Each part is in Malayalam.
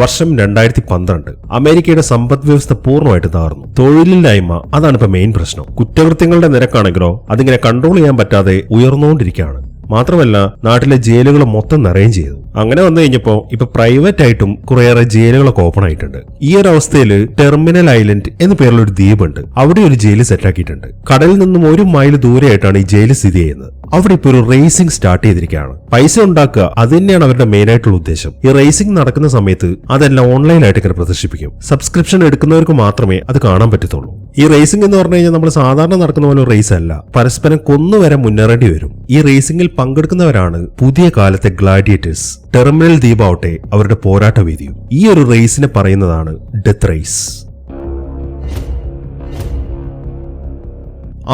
വർഷം 2012. അമേരിക്കയുടെ സമ്പദ് വ്യവസ്ഥ പൂർണ്ണമായിട്ട് തകർന്നു. തൊഴിലില്ലായ്മ അതാണ് ഇപ്പൊ മെയിൻ പ്രശ്നം. കുറ്റകൃത്യങ്ങളുടെ നിരക്കാണെങ്കിലോ അതിങ്ങനെ കൺട്രോൾ ചെയ്യാൻ പറ്റാതെ ഉയർന്നുകൊണ്ടിരിക്കുകയാണ്. മാത്രമല്ല നാട്ടിലെ ജയിലുകൾ മൊത്തം നിറയും ചെയ്തു. അങ്ങനെ വന്നു കഴിഞ്ഞപ്പോ ഇപ്പൊ പ്രൈവറ്റ് ആയിട്ടും കുറേയേറെ ജയിലുകളൊക്കെ ഓപ്പൺ ആയിട്ടുണ്ട്. ഈ ഒരു അവസ്ഥയിൽ ടെർമിനൽ ഐലൻഡ് എന്ന പേരുള്ള ഒരു ദ്വീപുണ്ട്. അവിടെ ഒരു ജയില് സെറ്റാക്കിയിട്ടുണ്ട്. കടലിൽ നിന്നും 1 മൈൽ ദൂരെയായിട്ടാണ് ഈ ജയില് സ്ഥിതി ചെയ്യുന്നത്. അവിടെ ഇപ്പൊ ഒരു റേസിംഗ് സ്റ്റാർട്ട് ചെയ്തിരിക്കുകയാണ്. പൈസ ഉണ്ടാക്കുക അത് തന്നെയാണ് അവരുടെ മെയിൻ ആയിട്ടുള്ള ഉദ്ദേശം. ഈ റേസിംഗ് നടക്കുന്ന സമയത്ത് അതെല്ലാം ഓൺലൈനായിട്ട് ഇങ്ങനെ പ്രദർശിപ്പിക്കും. സബ്സ്ക്രിപ്ഷൻ എടുക്കുന്നവർക്ക് മാത്രമേ അത് കാണാൻ പറ്റത്തുള്ളൂ. ഈ റേസിംഗ് എന്ന് പറഞ്ഞു കഴിഞ്ഞാൽ നമ്മൾ സാധാരണ നടക്കുന്ന പോലെ റേസ് അല്ല. പരസ്പരം കൊന്നുവരെ മുന്നേറേണ്ടി വരും. ഈ റേസിംഗിൽ പങ്കെടുക്കുന്നവരാണ് പുതിയ കാലത്തെ ഗ്ലാഡിയേറ്റേഴ്സ്. ടെർമിനൽ ദ്വീപാവട്ടെ അവരുടെ പോരാട്ട വേദിയും. ഈ ഒരു റേസിനെ പറയുന്നതാണ് ഡെത്ത് റേസ്.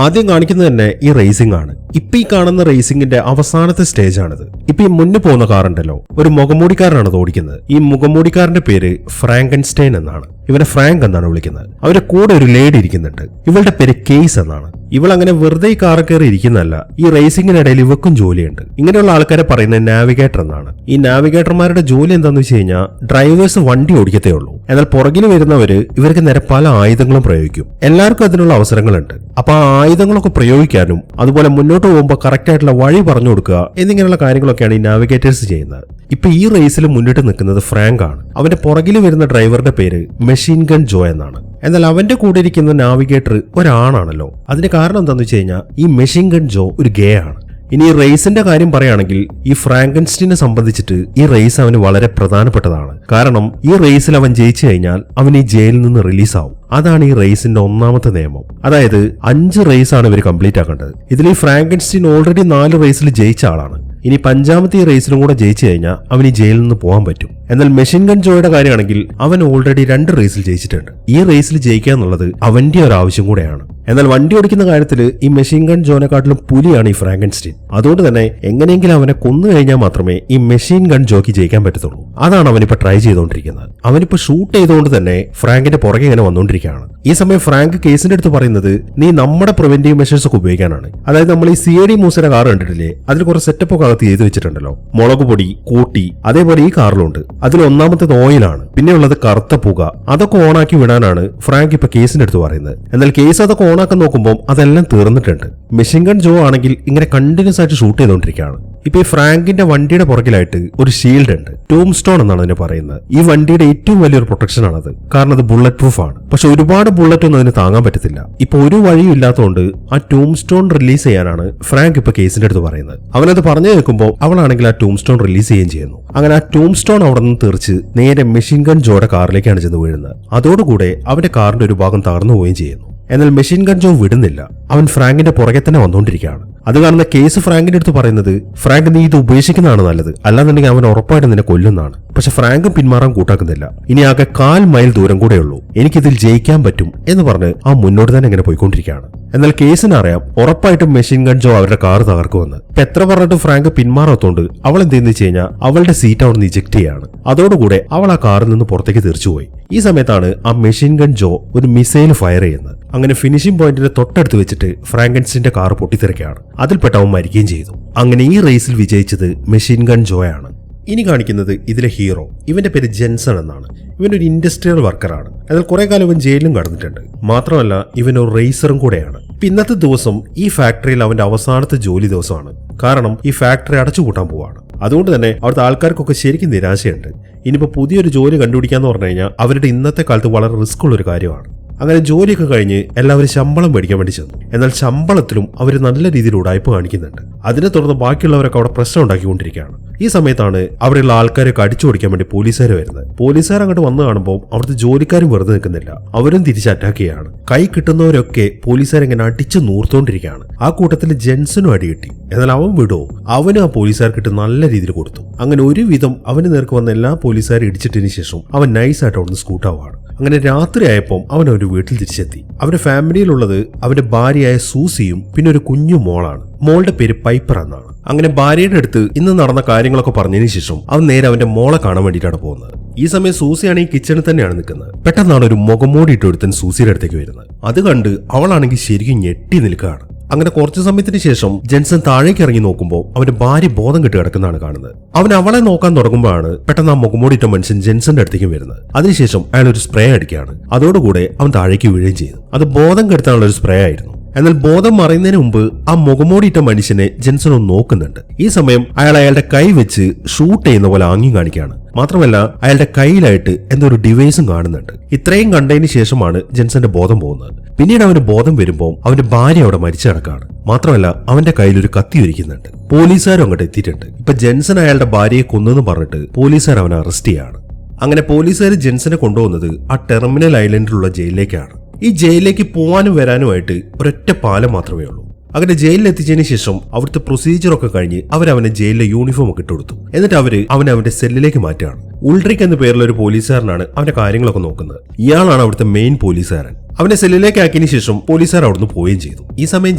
ആദ്യം കാണിക്കുന്നത് തന്നെ ഈ റേസിംഗ് ആണ്. ഇപ്പൊ ഈ കാണുന്ന റേസിംഗിന്റെ അവസാനത്തെ സ്റ്റേജ് ആണിത്. ഇപ്പൊ ഈ മുന്നിൽ പോകുന്ന കാറുണ്ടല്ലോ, ഒരു മുഖംമൂടിക്കാരനാണ് അത് ഓടിക്കുന്നത്. ഈ മുഖംമൂടിക്കാരന്റെ പേര് ഫ്രാങ്കൻസ്റ്റൈൻ എന്നാണ്. ഇവനെ ഫ്രാങ്ക് എന്നാണ് വിളിക്കുന്നത്. അവരുടെ കൂടെ ഒരു ലേഡി ഇരിക്കുന്നുണ്ട്. ഇവളുടെ പേര് കേസ് എന്നാണ്. ഇവൾ അങ്ങനെ വെറുതെ ഈ കാർ കയറി ഇരിക്കുന്നതല്ല. ഈ റേസിംഗിനിടയിൽ ഇവക്കും ജോലിയുണ്ട്. ഇങ്ങനെയുള്ള ആൾക്കാരെ പറയുന്നത് നാവിഗേറ്റർ എന്നാണ്. ഈ നാവിഗേറ്റർമാരുടെ ജോലി എന്താണെന്ന് വെച്ച് കഴിഞ്ഞാൽ ഡ്രൈവേഴ്സ് വണ്ടി ഓടിക്കത്തേ ഉള്ളൂ. എന്നാൽ പുറകിൽ വരുന്നവര് ഇവർക്ക് നേരെ പല ആയുധങ്ങളും പ്രയോഗിക്കും. എല്ലാവർക്കും അതിനുള്ള അവസരങ്ങളുണ്ട്. അപ്പൊ ആ ആയുധങ്ങളൊക്കെ പ്രയോഗിക്കാനും അതുപോലെ മുന്നോട്ട് പോകുമ്പോൾ കറക്റ്റ് ആയിട്ടുള്ള വഴി പറഞ്ഞു കൊടുക്കുക എന്നിങ്ങനെയുള്ള കാര്യങ്ങളൊക്കെയാണ് ഈ നാവിഗേറ്റേഴ്സ് ചെയ്യുന്നത്. ഇപ്പൊ ഈ റേസിൽ മുന്നിട്ട് നിൽക്കുന്നത് ഫ്രാങ്ക് ആണ്. അവന്റെ പുറകിൽ വരുന്ന ഡ്രൈവറുടെ പേര് മെഷീൻ ഗൺ ജോ എന്നാണ്. എന്നാൽ അവന്റെ കൂടെ ഇരിക്കുന്ന നാവിഗേറ്റർ ഒരാണാണല്ലോ. അതിന് കാരണം എന്താണെന്ന് വെച്ച് കഴിഞ്ഞാൽ ഈ മെഷീൻ ഗൺ ജോ ഒരു ഗേ ആണ്. ഇനി ഈ റേസിന്റെ കാര്യം പറയുകയാണെങ്കിൽ ഈ ഫ്രാങ്കൻസ്റ്റീനെ സംബന്ധിച്ചിട്ട് ഈ റേസ് അവന് വളരെ പ്രധാനപ്പെട്ടതാണ്. കാരണം ഈ റേസിൽ അവൻ ജയിച്ചു കഴിഞ്ഞാൽ അവൻ ഈ ജയിലിൽ നിന്ന് റിലീസാവും. അതാണ് ഈ റേസിന്റെ ഒന്നാമത്തെ നിയമം. അതായത് 5 റേസാണ് ഇവർ കംപ്ലീറ്റ് ആക്കേണ്ടത്. ഇതിൽ ഈ ഫ്രാങ്കൻസ്റ്റീൻ ഓൾറെഡി 4 റേസിൽ ജയിച്ച ആളാണ്. ഇനി 5ാമത്തെ ഈ റേസിലും കൂടെ ജയിച്ചു കഴിഞ്ഞാൽ അവൻ ഈ ജയിലിൽ നിന്ന് പോകാൻ പറ്റും. എന്നാൽ മെഷീൻ ഗൺ ജോയുടെ കാര്യമാണെങ്കിൽ അവൻ ഓൾറെഡി 2 റേസിൽ ജയിച്ചിട്ടുണ്ട്. ഈ റേസിൽ ജയിക്കുക എന്നുള്ളത് അവന്റെ ഒരു ആവശ്യം കൂടെയാണ്. എന്നാൽ വണ്ടി ഓടിക്കുന്ന കാര്യത്തിൽ ഈ മെഷീൻ ഗൺ ജോനെക്കാട്ടിലും പുലിയാണ് ഈ ഫ്രാങ്കൻസ്റ്റീൻ. അതുകൊണ്ട് തന്നെ എങ്ങനെയെങ്കിലും അവനെ കൊന്നു കഴിഞ്ഞാൽ മാത്രമേ ഈ മെഷീൻ ഗൺ ജോക്ക് ജയിക്കാൻ പറ്റത്തുള്ളൂ. അതാണ് അവനിപ്പോ ട്രൈ ചെയ്തുകൊണ്ടിരിക്കുന്നത്. അവനിപ്പോ ഷൂട്ട് ചെയ്തുകൊണ്ട് തന്നെ ഫ്രാങ്കിന്റെ പുറകെ ഇങ്ങനെ വന്നുകൊണ്ടിരിക്കുകയാണ്. ഈ സമയം ഫ്രാങ്ക് കേസിന്റെ അടുത്ത് പറയുന്നത് നീ നമ്മുടെ പ്രിവെന്റീവ് മെഷേഴ്സ് ഒക്കെ ഉപയോഗിക്കാനാണ്. അതായത് നമ്മൾ ഈ CID മൂസയുടെ കാർ കണ്ടിട്ടില്ലേ, അതിൽ കുറച്ച് സെറ്റപ്പ് ഒക്കെ അകത്ത് ചെയ്ത് വെച്ചിട്ടുണ്ടല്ലോ. മുളക് പൊടി, കൂട്ടി, അതേപോലെ ഈ കാറിലുണ്ട്. അതിൽ ഒന്നാമത്തേത് ഓയിലാണ്. പിന്നെയുള്ളത് കറുത്ത പുക. അതൊക്കെ ഓണാക്കി വിടാനാണ് ഫ്രാങ്ക് ഇപ്പൊ കേസിന്റെ അടുത്ത് പറയുന്നത്. എന്നാൽ കേസ് അതൊക്കെ ഓണാക്കാൻ നോക്കുമ്പോൾ അതെല്ലാം തീർന്നിട്ടുണ്ട്. മെഷീൻ ഗൺ ജോ ആണെങ്കിൽ ഇങ്ങനെ കണ്ടിന്യൂസ് ആയിട്ട് ഷൂട്ട് ചെയ്തുകൊണ്ടിരിക്കുകയാണ്. ഇപ്പൊ ഈ ഫ്രാങ്കിന്റെ വണ്ടിയുടെ പുറകിലായിട്ട് ഒരു ഷീൽഡ് ഉണ്ട്. ടൂം സ്റ്റോൺ എന്നാണ് അതിനെ പറയുന്നത്. ഈ വണ്ടിയുടെ ഏറ്റവും വലിയൊരു പ്രൊട്ടക്ഷൻ ആണത്. കാരണം അത് ബുള്ളറ്റ് പ്രൂഫ് ആണ്. പക്ഷെ ഒരുപാട് ബുള്ളറ്റ് ഒന്നും അതിന് താങ്ങാൻ പറ്റത്തില്ല. ഇപ്പൊ ഒരു വഴിയും ഇല്ലാത്തതുകൊണ്ട് ആ ടൂം സ്റ്റോൺ റിലീസ് ചെയ്യാനാണ് ഫ്രാങ്ക് ഇപ്പൊ കേസിന്റെ അടുത്ത് പറയുന്നത്. അവനത് പറഞ്ഞു കേൾക്കുമ്പോൾ അവളാണെങ്കിൽ ആ ടൂം സ്റ്റോൺ റിലീസ് ചെയ്യുകയും ചെയ്യുന്നു. അങ്ങനെ ആ ടൂം സ്റ്റോൺ അവിടെ നിന്ന് തെറിച്ച് നേരെ മെഷീൻ ഗൺ ജോയുടെ കാറിലേക്കാണ് ചെന്ന് വീഴുന്നത്. അതോടുകൂടെ അവന്റെ കാറിന്റെ ഒരു ഭാഗം തകർന്നു പോവുകയും ചെയ്യുന്നു. എന്നാൽ മെഷീൻ ഗൺ ജോ വിടുന്നില്ല. അവൻ ഫ്രാങ്കിന്റെ പുറകെ തന്നെ വന്നുകൊണ്ടിരിക്കുകയാണ്. അത് കാണുന്ന കേസ് ഫ്രാങ്കിന്റെ അടുത്ത് പറയുന്നത്, ഫ്രാങ്ക് നീ ഇത് ഉപേക്ഷിക്കുന്നതാണ് നല്ലത്, അല്ലാന്നുണ്ടെങ്കിൽ അവൻ ഉറപ്പായിട്ട് നിന്നെ കൊല്ലുന്നതാണ്. പക്ഷെ ഫ്രാങ്കും പിന്മാറാൻ കൂട്ടാക്കുന്നില്ല. ഇനി ആകെ 1/4 മൈൽ ദൂരം കൂടെയുള്ളൂ, എനിക്കിതിൽ ജയിക്കാൻ പറ്റും എന്ന് പറഞ്ഞ് ആ മുന്നോട്ട് തന്നെ ഇങ്ങനെ പോയിക്കൊണ്ടിരിക്കുകയാണ്. എന്നാൽ കേസിന് അറിയാം ഉറപ്പായിട്ടും മെഷീൻ ഗൺ ജോ അവരുടെ കാർ തകർക്കുമെന്ന്. ഇപ്പൊ എത്ര പറഞ്ഞിട്ടും ഫ്രാങ്ക് പിന്മാറാത്തോണ്ട് അവൾ എന്തെന്ന് വെച്ച് കഴിഞ്ഞാൽ അവളുടെ സീറ്റ് അവിടെ നിന്ന് ഇജക്ട് ചെയ്യാണ്. അതോടുകൂടെ അവൾ ആ കാറിൽ നിന്ന് പുറത്തേക്ക് തെറിച്ചുപോയി. ഈ സമയത്താണ് ആ മെഷീൻ ഗൺ ജോ ഒരു മിസൈൽ ഫയർ ചെയ്യുന്നത്. അങ്ങനെ ഫിനിഷിംഗ് പോയിന്റിന്റെ തൊട്ടടുത്ത് വെച്ചിട്ട് ഫ്രാങ്കൻസ്റ്റീന്റെ കാർ പൊട്ടിത്തെറിക്കുകയാണ്. അതിൽപ്പെട്ട അവൻ മരിക്കുകയും ചെയ്തു. അങ്ങനെ ഈ റേസിൽ വിജയിച്ചത് മെഷീൻ ഗൺ ജോയാണ്. ഇനി കാണിക്കുന്നത് ഇതിലെ ഹീറോ. ഇവന്റെ പേര് ജെൻസൺ എന്നാണ്. ഇവനൊരു ഇൻഡസ്ട്രിയൽ വർക്കറാണ്. എന്നാൽ കുറെ കാലം ഇവൻ ജയിലിലും കടന്നിട്ടുണ്ട്. മാത്രമല്ല ഇവനൊരു റേസറും കൂടെയാണ്. ഇന്നത്തെ ദിവസം ഈ ഫാക്ടറിയിൽ അവന്റെ അവസാനത്തെ ജോലി ദിവസമാണ്. കാരണം ഈ ഫാക്ടറി അടച്ചുപൂട്ടാൻ പോവാണ്. അതുകൊണ്ട് തന്നെ അവിടുത്തെ ആൾക്കാർക്കൊക്കെ ശരിക്കും നിരാശയുണ്ട്. ഇനിയിപ്പോൾ പുതിയൊരു ജോലി കണ്ടുപിടിക്കാന്ന് പറഞ്ഞു കഴിഞ്ഞാൽ അവരുടെ ഇന്നത്തെ കാലത്ത് വളരെ റിസ്ക് ഉള്ളൊരു കാര്യമാണ്. അങ്ങനെ ജോലിയൊക്കെ കഴിഞ്ഞ് എല്ലാവരും ശമ്പളം മേടിക്കാൻ വേണ്ടി ചെന്നു. എന്നാൽ ശമ്പളത്തിലും അവർ നല്ല രീതിയിൽ ഉടായ്പ കാണിക്കുന്നുണ്ട്. അതിനെ തുടർന്ന് ബാക്കിയുള്ളവരൊക്കെ അവിടെ പ്രശ്നം ഉണ്ടാക്കിക്കൊണ്ടിരിക്കുകയാണ്. ഈ സമയത്താണ് അവിടെയുള്ള ആൾക്കാരൊക്കെ അടിച്ചോടിക്കാൻ വേണ്ടി പോലീസുകാർ വരുന്നത്. പോലീസുകാർ അങ്ങോട്ട് വന്നു കാണുമ്പോൾ അവിടുത്തെ ജോലിക്കാരും വെറുതെ നിൽക്കുന്നില്ല. അവരും തിരിച്ച് അറ്റാക്ക് ചെയ്യാണ്. കൈ കിട്ടുന്നവരൊക്കെ പോലീസുകാരെങ്ങനെ അടിച്ച് നൂർത്തോണ്ടിരിക്കുകയാണ്. ആ കൂട്ടത്തിൽ ജെൻസനും അടി കിട്ടി. എന്നാൽ അവൻ വിടോ, അവനും ആ പോലീസുകാർക്കിട്ട് നല്ല രീതിയിൽ കൊടുത്തു. അങ്ങനെ ഒരുവിധം അവന് നേർക്ക് വന്ന എല്ലാ പോലീസുകാരും ഇടിച്ചിട്ടതിന് ശേഷം അവൻ നൈസായിട്ട് അവിടുന്ന് സ്കൂട്ടാവാണ്. അങ്ങനെ രാത്രിയായപ്പോൾ അവൻ ഒരു വീട്ടിൽ തിരിച്ചെത്തി. അവന്റെ ഫാമിലിയിലുള്ളത് അവന്റെ ഭാര്യയായ സൂസിയും പിന്നെ ഒരു കുഞ്ഞു മോളാണ്. മോളുടെ പേര് പൈപ്പർ എന്നാണ്. അങ്ങനെ ഭാര്യയുടെ അടുത്ത് ഇന്ന് നടന്ന കാര്യങ്ങളൊക്കെ പറഞ്ഞതിന് ശേഷം അവൻ നേരെ അവന്റെ മോളെ കാണാൻ വേണ്ടിയിട്ടാണ് പോകുന്നത്. ഈ സമയം സൂസിയാണ് ഈ കിച്ചണിൽ തന്നെയാണ് നിൽക്കുന്നത്. പെട്ടെന്നാണ് ഒരു മുഖംമൂടി ഇട്ട് ഒരുത്തൻ സൂസിയുടെ അടുത്തേക്ക് വരുന്നത്. അത് കണ്ട് അവളാണെങ്കിൽ ശരിക്കും ഞെട്ടി നിൽക്കുകയാണ്. അങ്ങനെ കുറച്ചു സമയത്തിന് ശേഷം ജെൻസൺ താഴേക്ക് ഇറങ്ങി നോക്കുമ്പോൾ അവന്റെ ഭാര്യ ബോധം കെട്ട് കിടക്കുന്നതാണ് കാണുന്നത്. അവൻ അവളെ നോക്കാൻ തുടങ്ങുമ്പോഴാണ് പെട്ടെന്ന് ആ മുഖമൂടിയിട്ട മനുഷ്യൻ ജെൻസന്റെ അടുത്തേക്ക് വരുന്നത്. അതിനുശേഷം അയാൾ ഒരു സ്പ്രേ അടിക്കുകയാണ്. അതോടുകൂടെ അവൻ താഴേക്ക് വീഴുകയും ചെയ്തു. അത് ബോധം കെടുത്താനുള്ള ഒരു സ്പ്രേ ആയിരുന്നു. എന്നാൽ ബോധം മറയുന്നതിന് മുമ്പ് ആ മുഖമൂടിയിട്ട മനുഷ്യനെ ജെൻസൺ ഒന്ന് നോക്കുന്നുണ്ട്. ഈ സമയം അയാൾ അയാളുടെ കൈ വെച്ച് ഷൂട്ട് ചെയ്യുന്ന പോലെ ആംഗ്യം കാണിക്കുകയാണ്. മാത്രമല്ല അയാളുടെ കയ്യിലായിട്ട് എന്തൊരു ഡിവൈസും കാണുന്നുണ്ട്. ഇത്രയും കണ്ടതിന് ശേഷമാണ് ജെൻസന്റെ ബോധം പോകുന്നത്. പിന്നീട് അവന് ബോധം വരുമ്പോൾ അവന്റെ ഭാര്യ അവിടെ മരിച്ചു കിടക്കാണ്. മാത്രമല്ല അവന്റെ കയ്യിൽ ഒരു കത്തി ഇരിക്കുന്നുണ്ട്. പോലീസുകാരും അങ്ങോട്ട് എത്തിയിട്ടുണ്ട്. ഇപ്പൊ ജെൻസൺ അയാളുടെ ഭാര്യയെ കൊന്നെന്ന് പറഞ്ഞിട്ട് പോലീസുകാർ അവനെ അറസ്റ്റ് ചെയ്യാണ്. അങ്ങനെ പോലീസുകാർ ജെൻസനെ കൊണ്ടുപോകുന്നത് ആ ടെർമിനൽ ഐലൻഡിലുള്ള ജയിലിലേക്കാണ്. ഈ ജയിലിലേക്ക് പോകാനും വരാനുമായിട്ട് ഒരൊറ്റ പാലം മാത്രമേ ഉള്ളൂ. അങ്ങനെ ജയിലിൽ എത്തിച്ചതിന് ശേഷം അവിടുത്തെ പ്രൊസീജിയറൊക്കെ കഴിഞ്ഞ് അവരവനെ ജയിലിലെ യൂണിഫോം ഒക്കെ ഇട്ടുകൊടുത്തു. എന്നിട്ട് അവന്റെ സെല്ലിലേക്ക് മാറ്റുകയാണ്. ഉൾട്രിക് എന്ന പേരുള്ള ഒരു പോലീസുകാരനാണ് അവന്റെ കാര്യങ്ങളൊക്കെ നോക്കുന്നത്. ഇയാളാണ് അവിടുത്തെ മെയിൻ പോലീസുകാരൻ. അവനെ സെല്ലിലേക്ക് ആക്കിയതിനു ശേഷം പോലീസുകാർ അവിടുന്ന് പോവുകയും ചെയ്തു. ഈ സമയം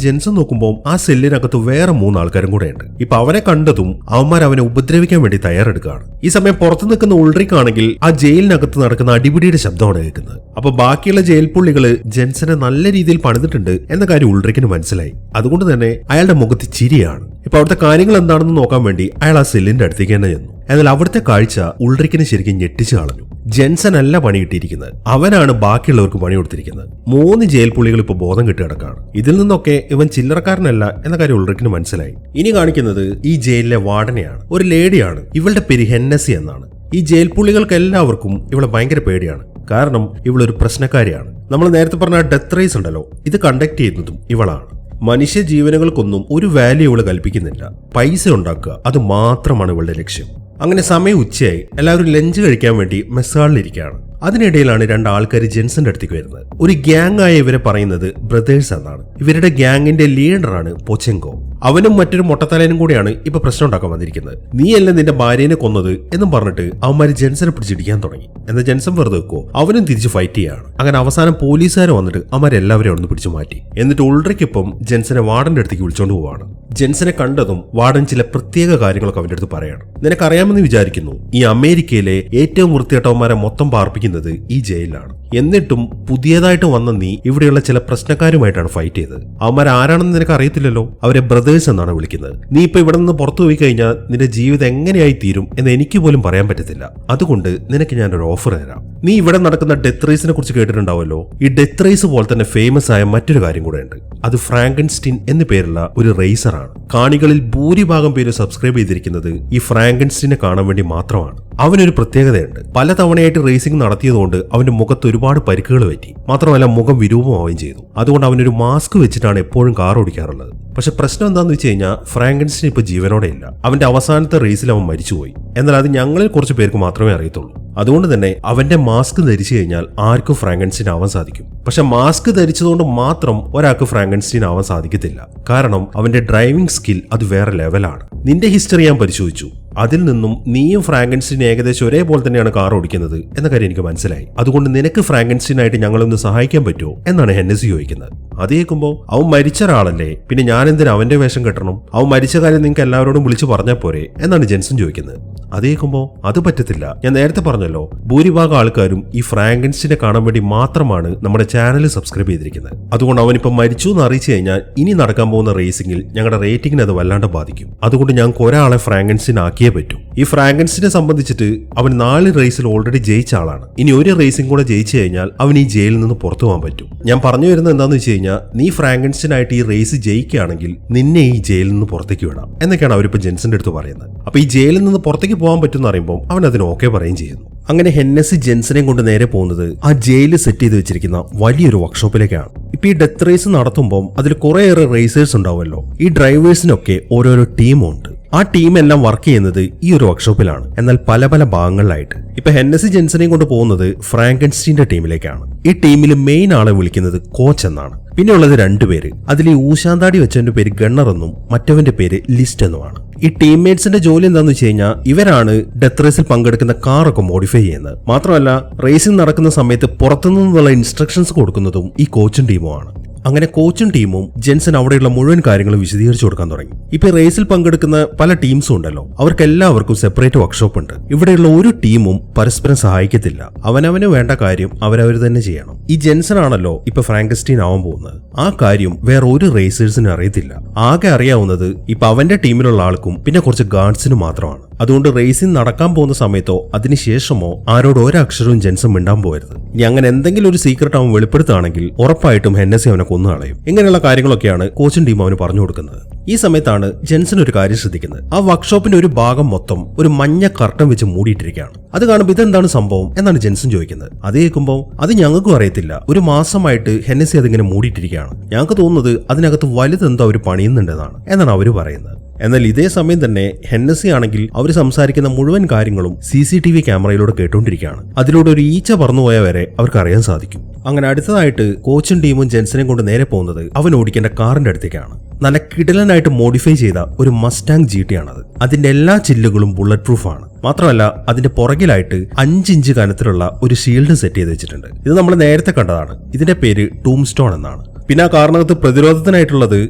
ജെൻസൺ നോക്കുമ്പോൾ ആ സെല്ലിനകത്ത് വേറെ 3 ആൾക്കാരും കൂടെ ഉണ്ട്. ഇപ്പൊ അവനെ കണ്ടതും അവന്മാർ അവനെ ഉപദ്രവിക്കാൻ വേണ്ടി തയ്യാറെടുക്കുകയാണ്. ഈ സമയം പുറത്തു നിൽക്കുന്ന ഉൾട്രിക് ആണെങ്കിൽ ആ ജയിലിനകത്ത് നടക്കുന്ന അടിപിടിയുടെ ശബ്ദമാണ് കേൾക്കുന്നത്. അപ്പൊ ബാക്കിയുള്ള ജയിൽ പുള്ളികള് ജെൻസനെ നല്ല രീതിയിൽ പണിതിട്ടുണ്ട് എന്ന കാര്യം ഉൾട്രിക്കിന് മനസ്സിലായി. അതുകൊണ്ട് തന്നെ അയാളുടെ മുഖത്ത് ചിരിയാണ്. ഇപ്പൊ അവിടുത്തെ കാര്യങ്ങൾ എന്താണെന്ന് നോക്കാൻ വേണ്ടി അയാൾ ആ സെല്ലിന്റെ അടുത്തേക്ക് തന്നെ ചെന്നു. എന്നാൽ അവിടുത്തെ കാഴ്ച ഉൾട്രിക്കിനെ ശരിക്കും ഞെട്ടിച്ചു കളഞ്ഞു. ജെൻസൺ അല്ല പണി കിട്ടിയിരിക്കുന്നത്, അവനാണ് ബാക്കിയുള്ളവർക്ക് പണി കൊടുത്തിരിക്കുന്നത്. 3 ജയിൽ പുള്ളികൾ ഇപ്പൊ ബോധം കെട്ടി കിടക്കാണ്. ഇതിൽ നിന്നൊക്കെ ഇവൻ ചില്ലറക്കാരനല്ല എന്ന കാര്യം ഉൾട്രിക്കിന് മനസ്സിലായി. ഇനി കാണിക്കുന്നത് ഈ ജയിലിലെ വാർഡനെയാണ്. ഒരു ലേഡിയാണ്. ഇവളുടെ പേര് ഹെന്നസി എന്നാണ്. ഈ ജയിൽ പുള്ളികൾക്ക് എല്ലാവർക്കും ഇവളെ ഭയങ്കര പേടിയാണ്. കാരണം ഇവളൊരു പ്രശ്നക്കാരിയാണ്. നമ്മൾ നേരത്തെ പറഞ്ഞ ഡെത്ത് റേസ് ഉണ്ടല്ലോ, ഇത് കണ്ടക്ട് ചെയ്യുന്നതും ഇവളാണ്. മനുഷ്യ ജീവനുകൾക്കൊന്നും ഒരു വാല്യൂ ഇവള് കൽപ്പിക്കുന്നില്ല. പൈസ ഉണ്ടാക്കുക, അത് മാത്രമാണ് ഇവളുടെ ലക്ഷ്യം. അങ്ങനെ സമയം ഉച്ചയായി. എല്ലാവരും ലഞ്ച് കഴിക്കാൻ വേണ്ടി മെസ് ഹാളിലിരിക്കുകയാണ്. അതിനിടയിലാണ് 2 ആൾക്കാർ ജെൻസന്റെ അടുത്തേക്ക് വരുന്നത്. ഒരു ഗ്യാങ് ആയ ഇവരെ പറയുന്നത് ബ്രദേഴ്സ് എന്നാണ്. ഇവരുടെ ഗ്യാങ്ങിന്റെ ലീഡറാണ് പൊച്ചെങ്കോ. അവനും മറ്റൊരു മൊട്ടത്തലനും കൂടിയാണ് ഇപ്പൊ പ്രശ്നം ഉണ്ടാക്കാൻ വന്നിരിക്കുന്നത്. നീയല്ല നിന്റെ ഭാര്യനെ കൊന്നത് എന്നും പറഞ്ഞിട്ട് അവന്മാര് ജെൻസനെ പിടിച്ചിടിക്കാൻ തുടങ്ങി. എന്നാൽ ജെൻസൺ വെറുതെ വെക്കോ, അവനും തിരിച്ച് ഫൈറ്റ് ചെയ്യാണ്. അങ്ങനെ അവസാനം പോലീസുകാർ വന്നിട്ട് അവരെല്ലാവരും അവിടെ നിന്ന് പിടിച്ചു മാറ്റി. എന്നിട്ട് ഉൾട്രിക്കിപ്പം ജെൻസനെ വാർഡന്റെ അടുത്തേക്ക് വിളിച്ചോണ്ട് പോവാണ്. ജെൻസനെ കണ്ടതും വാർഡൻ ചില പ്രത്യേക കാര്യങ്ങളൊക്കെ അവന്റെ അടുത്ത് പറയാണ്. നിനക്കറിയാമെന്ന് വിചാരിക്കുന്നു, ഈ അമേരിക്കയിലെ ഏറ്റവും വൃത്തികെട്ടവന്മാരെ മൊത്തം പാർപ്പിക്കുന്നത് ഈ ജയിലിലാണ്. എന്നിട്ടും പുതിയതായിട്ട് വന്ന നീ ഇവിടെയുള്ള ചില പ്രശ്നക്കാരുമായിട്ടാണ് ഫൈറ്റ് ചെയ്തത്. അവന്മാർ ആരാണെന്ന് നിനക്ക് അറിയത്തില്ലല്ലോ. അവരെ ബ്രദേഴ്സ് എന്നാണ് വിളിക്കുന്നത്. നീ ഇപ്പൊ ഇവിടെ നിന്ന് പുറത്തു പോയി കഴിഞ്ഞാൽ നിന്റെ ജീവിതം എങ്ങനെയായി തീരും എന്ന് എനിക്ക് പോലും പറയാൻ പറ്റത്തില്ല. അതുകൊണ്ട് നിനക്ക് ഞാനൊരു ഓഫർ തരാം. നീ ഇവിടെ നടക്കുന്ന ഡെത്ത് റേസിനെ കുറിച്ച് കേട്ടിട്ടുണ്ടാവല്ലോ. ഈ ഡെത്ത് റേസ് പോലെ തന്നെ ഫേമസ് ആയ മറ്റൊരു കാര്യം കൂടെ ഉണ്ട്. അത് ഫ്രാങ്കൻസ്റ്റീൻ എന്നു പേരുള്ള ഒരു റേസറാണ്. കാണികളിൽ ഭൂരിഭാഗം പേര് സബ്സ്ക്രൈബ് ചെയ്തിരിക്കുന്നത് ഈ ഫ്രാങ്കൻസ്റ്റീനെ കാണാൻ വേണ്ടി മാത്രമാണ്. അവനൊരു പ്രത്യേകതയുണ്ട്. പല തവണയായിട്ട് റേസിംഗ് നടത്തിയതുകൊണ്ട് അവന്റെ മുഖത്ത് ഒരുപാട് പരിക്കുകൾ പറ്റി. മാത്രമല്ല മുഖം വിരൂപമാവുകയും ചെയ്തു. അതുകൊണ്ട് അവനൊരു മാസ്ക് വെച്ചിട്ടാണ് എപ്പോഴും കാർ ഓടിക്കാറുള്ളത്. പക്ഷെ പ്രശ്നം എന്താണെന്ന് വെച്ച് കഴിഞ്ഞാൽ ഫ്രാങ്കൻസ്റ്റീൻ ഇപ്പൊ ജീവനോടെ ഇല്ല. അവന്റെ അവസാനത്തെ റേസിൽ അവൻ മരിച്ചുപോയി. എന്നാൽ അത് ഞങ്ങളിൽ കുറച്ച് പേർക്ക് മാത്രമേ അറിയത്തുള്ളൂ. അതുകൊണ്ട് തന്നെ അവന്റെ മാസ്ക് ധരിച്ചു കഴിഞ്ഞാൽ ആർക്കും ഫ്രാങ്കൻസ്റ്റീൻ ആവാൻ സാധിക്കും. പക്ഷെ മാസ്ക് ധരിച്ചതുകൊണ്ട് മാത്രം ഒരാൾക്ക് ഫ്രാങ്കൻസ്റ്റീൻ ആവാൻ സാധിക്കത്തില്ല. കാരണം അവന്റെ ഡ്രൈവിംഗ് സ്കിൽ അത് വേറെ ലെവലാണ്. നിന്റെ ഹിസ്റ്ററി ഞാൻ പരിശോധിച്ചു. അതിൽ നിന്നും നീയും ഫ്രാങ്കൻസ്റ്റീൻ ഏകദേശം ഒരേപോലെ തന്നെയാണ് കാർ ഓടിക്കുന്നത് എന്ന കാര്യം എനിക്ക് മനസ്സിലായി. അതുകൊണ്ട് നിനക്ക് ഫ്രാങ്കൻസ്റ്റീനായിട്ട് ഞങ്ങളൊന്ന് സഹായിക്കാൻ പറ്റുമോ എന്നാണ് ഹെന്നസി ചോദിക്കുന്നത്. അത് കേൾക്കുമ്പോൾ അവൻ മരിച്ച ഒരാളല്ലേ, പിന്നെ ഞാൻ എന്തിനാ അവന്റെ വേഷം കെട്ടണം? അവൻ മരിച്ച കാര്യം നിങ്ങൾക്ക് എല്ലാവരോടും വിളിച്ചു പറഞ്ഞാൽ പോരെ എന്നാണ് ജെൻസൺ ചോദിക്കുന്നത്. അത് കേൾക്കുമ്പോൾ അത് പറ്റത്തില്ല. ഞാൻ നേരത്തെ പറഞ്ഞല്ലോ, ഭൂരിഭാഗം ആൾക്കാരും ഈ ഫ്രാങ്കൻസ്റ്റീനെ കാണാൻ വേണ്ടി മാത്രമാണ് നമ്മുടെ ചാനൽ സബ്സ്ക്രൈബ് ചെയ്തിരിക്കുന്നത്. അതുകൊണ്ട് അവനിപ്പം മരിച്ചു എന്ന് അറിയിച്ചു കഴിഞ്ഞാൽ ഇനി നടക്കാൻ പോകുന്ന റേസിംഗിൽ ഞങ്ങളുടെ റേറ്റിംഗിന് അത് വല്ലാണ്ട് ബാധിക്കും. അതുകൊണ്ട് ഞങ്ങൾക്ക് ഒരാളെ ഫ്രാങ്കൻസ്റ്റീൻ ആക്കിയേ പറ്റൂ. ഈ ഫ്രാങ്കൻസ്റ്റീനെ സംബന്ധിച്ചിട്ട് അവൻ 4 റേസിൽ ഓൾറെഡി ജയിച്ച ആളാണ്. ഇനി ഒരു റേസിംഗ് കൂടെ ജയിച്ചു കഴിഞ്ഞാൽ അവൻ ഈ ജയിലിൽ നിന്ന് പുറത്തു പോകാൻ പറ്റും. ഞാൻ പറഞ്ഞു വരുന്നത് എന്താണെന്ന് വെച്ച് കഴിഞ്ഞാൽ, നീ ഫ്രാങ്കൻസ്റ്റീൻ ആയിട്ട് ഈ റേസ് ജയിക്കുകയാണെങ്കിൽ നിന്നെ ഈ ജയിലിൽ നിന്ന് പുറത്തേക്ക് വിടാം എന്നൊക്കെയാണ് അവരിപ്പോൾ ജെൻസന്റെ അടുത്ത് പറയുന്നത്. അപ്പൊ ഈ ജയിലിൽ നിന്ന് പുറത്തേക്ക് പോകാൻ പറ്റുമെന്ന് അറിയുമ്പോൾ അവൻ അതിന് ഓക്കെ പറയുകയും ചെയ്യുന്നു. അങ്ങനെ ഹെന്നസി ജെൻസനെയും കൊണ്ട് നേരെ പോകുന്നത് ആ ജയിലിൽ സെറ്റ് ചെയ്ത് വെച്ചിരിക്കുന്ന വലിയൊരു വർക്ക്ഷോപ്പിലേക്കാണ്. ഇപ്പൊ ഈ ഡെത്ത് റേസ് നടത്തുമ്പോൾ അതിൽ കുറേയേറെ റേസേഴ്സ് ഉണ്ടാവുമല്ലോ. ഈ ഡ്രൈവേഴ്സിനൊക്കെ ഓരോരോ ടീമുണ്ട്. ആ ടീം എല്ലാം വർക്ക് ചെയ്യുന്നത് ഈ ഒരു വർക്ക്ഷോപ്പിലാണ്, എന്നാൽ പല പല ഭാഗങ്ങളിലായിട്ട്. ഇപ്പൊ ഹെന്നസി ജെൻസനെയും കൊണ്ട് പോകുന്നത് ഫ്രാങ്കൻസ്റ്റീന്റെ ടീമിലേക്കാണ്. ഈ ടീമിൽ മെയിൻ ആളെ വിളിക്കുന്നത് കോച്ച് എന്നാണ്. പിന്നെ ഉള്ളത് 2 പേര്. അതിൽ ഈ ഊശാന്താടി വെച്ചവന്റെ പേര് ഗണ്ണർ എന്നും മറ്റവന്റെ പേര് ലിസ്റ്റ് എന്നുമാണ്. ഈ ടീംമേറ്റ്സിന്റെ ജോലി എന്താണെന്ന് വെച്ച് കഴിഞ്ഞാൽ, ഇവരാണ് ഡെത്ത് റേസിൽ പങ്കെടുക്കുന്ന കാറൊക്കെ മോഡിഫൈ ചെയ്യുന്നത്. മാത്രമല്ല റേസിംഗ് നടക്കുന്ന സമയത്ത് പുറത്തുനിന്നുള്ള ഇൻസ്ട്രക്ഷൻസ് കൊടുക്കുന്നതും ഈ കോച്ചും ടീമുമാണ്. അങ്ങനെ കോച്ചും ടീമും ജെൻസൺ അവിടെയുള്ള മുഴുവൻ കാര്യങ്ങളും വിശദീകരിച്ചു കൊടുക്കാൻ തുടങ്ങി. ഇപ്പൊ റേസിൽ പങ്കെടുക്കുന്ന പല ടീംസും ഉണ്ടല്ലോ, അവർക്ക് എല്ലാവർക്കും സെപ്പറേറ്റ് വർക്ക്ഷോപ്പ് ഉണ്ട്. ഇവിടെയുള്ള ഒരു ടീമും പരസ്പരം സഹായിക്കത്തില്ല. അവനവന് വേണ്ട കാര്യം അവരവർ തന്നെ ചെയ്യണം. ഈ ജെൻസൺ ആണല്ലോ ഇപ്പൊ ഫ്രാങ്കൻസ്റ്റീൻ ആവാൻ പോകുന്നത്. ആ കാര്യം വേറെ ഒരു റേസേഴ്സിനും അറിയത്തില്ല. ആകെ അറിയാവുന്നത് ഇപ്പൊ അവന്റെ ടീമിലുള്ള ആൾക്കും പിന്നെ കുറച്ച് ഗാർഡ്സിനും മാത്രമാണ്. അതുകൊണ്ട് റേസിംഗ് നടക്കാൻ പോകുന്ന സമയത്തോ അതിനുശേഷമോ ആരോട് ഒരക്ഷരവും ജെൻസൺ മിണ്ടാൻ പോകരുത്. ഇനി അങ്ങനെ എന്തെങ്കിലും ഒരു സീക്രട്ട് അവൻ വെളിപ്പെടുത്തുകയാണെങ്കിൽ ഉറപ്പായിട്ടും ഹെന്നസി അവനെ കൊന്നുകളയും. ഇങ്ങനെയുള്ള കാര്യങ്ങളൊക്കെയാണ് കോച്ചിങ് ടീം അവന് പറഞ്ഞു കൊടുക്കുന്നത്. ഈ സമയത്താണ് ജെൻസൺ ഒരു കാര്യം ശ്രദ്ധിക്കുന്നത്. ആ വർക്ക്ഷോപ്പിന്റെ ഒരു ഭാഗം മൊത്തം ഒരു മഞ്ഞ കർട്ടൻ വെച്ച് മൂടിയിട്ടിരിക്കുകയാണ്. അത് കാണുമ്പോൾ ഇതെന്താണ് സംഭവം എന്നാണ് ജെൻസൺ ചോദിക്കുന്നത്. അത് കേൾക്കുമ്പോൾ അത് ഞങ്ങൾക്കും അറിയത്തില്ല, ഒരു മാസമായിട്ട് ഹെന്നസി അതിങ്ങനെ മൂടിയിട്ടിരിക്കുകയാണ്. ഞങ്ങൾക്ക് തോന്നുന്നത് അതിനകത്ത് വലുതെന്തോ അവർ പണിയുന്നുണ്ടെന്നാണ് എന്നാണ് അവര് പറയുന്നത്. എന്നാൽ ഇതേ സമയം തന്നെ ഹെന്നസി ആണെങ്കിൽ അവർ സംസാരിക്കുന്ന മുഴുവൻ കാര്യങ്ങളും CCTV ക്യാമറയിലൂടെ കേട്ടുകൊണ്ടിരിക്കുകയാണ്. അതിലൂടെ ഒരു ഈച്ച പറന്നുപോയ വരെ അവർക്ക് അറിയാൻ സാധിക്കും. അങ്ങനെ അടുത്തതായിട്ട് കോച്ചും ടീമും ജെൻസനെ കൊണ്ട് നേരെ പോകുന്നത് അവൻ ഓടിക്കേണ്ട കാറിന്റെ അടുത്തേക്കാണ്. നല്ല കിടലനായിട്ട് മോഡിഫൈ ചെയ്ത ഒരു മസ്റ്റാങ് GT ആണത്. അതിന്റെ എല്ലാ ചില്ലുകളും ബുള്ളറ്റ് പ്രൂഫ് ആണ്. മാത്രമല്ല അതിന്റെ പുറകിലായിട്ട് 5 ഇഞ്ച് കനത്തിലുള്ള ഒരു ഷീൽഡ് സെറ്റ് ചെയ്ത് വെച്ചിട്ടുണ്ട്. ഇത് നമ്മൾ നേരത്തെ കണ്ടതാണ്. ഇതിന്റെ പേര് ടൂം സ്റ്റോൺ എന്നാണ്. പിന്നെ ആ കാറിനകത്ത് പ്രതിരോധത്തിനായിട്ടുള്ളത്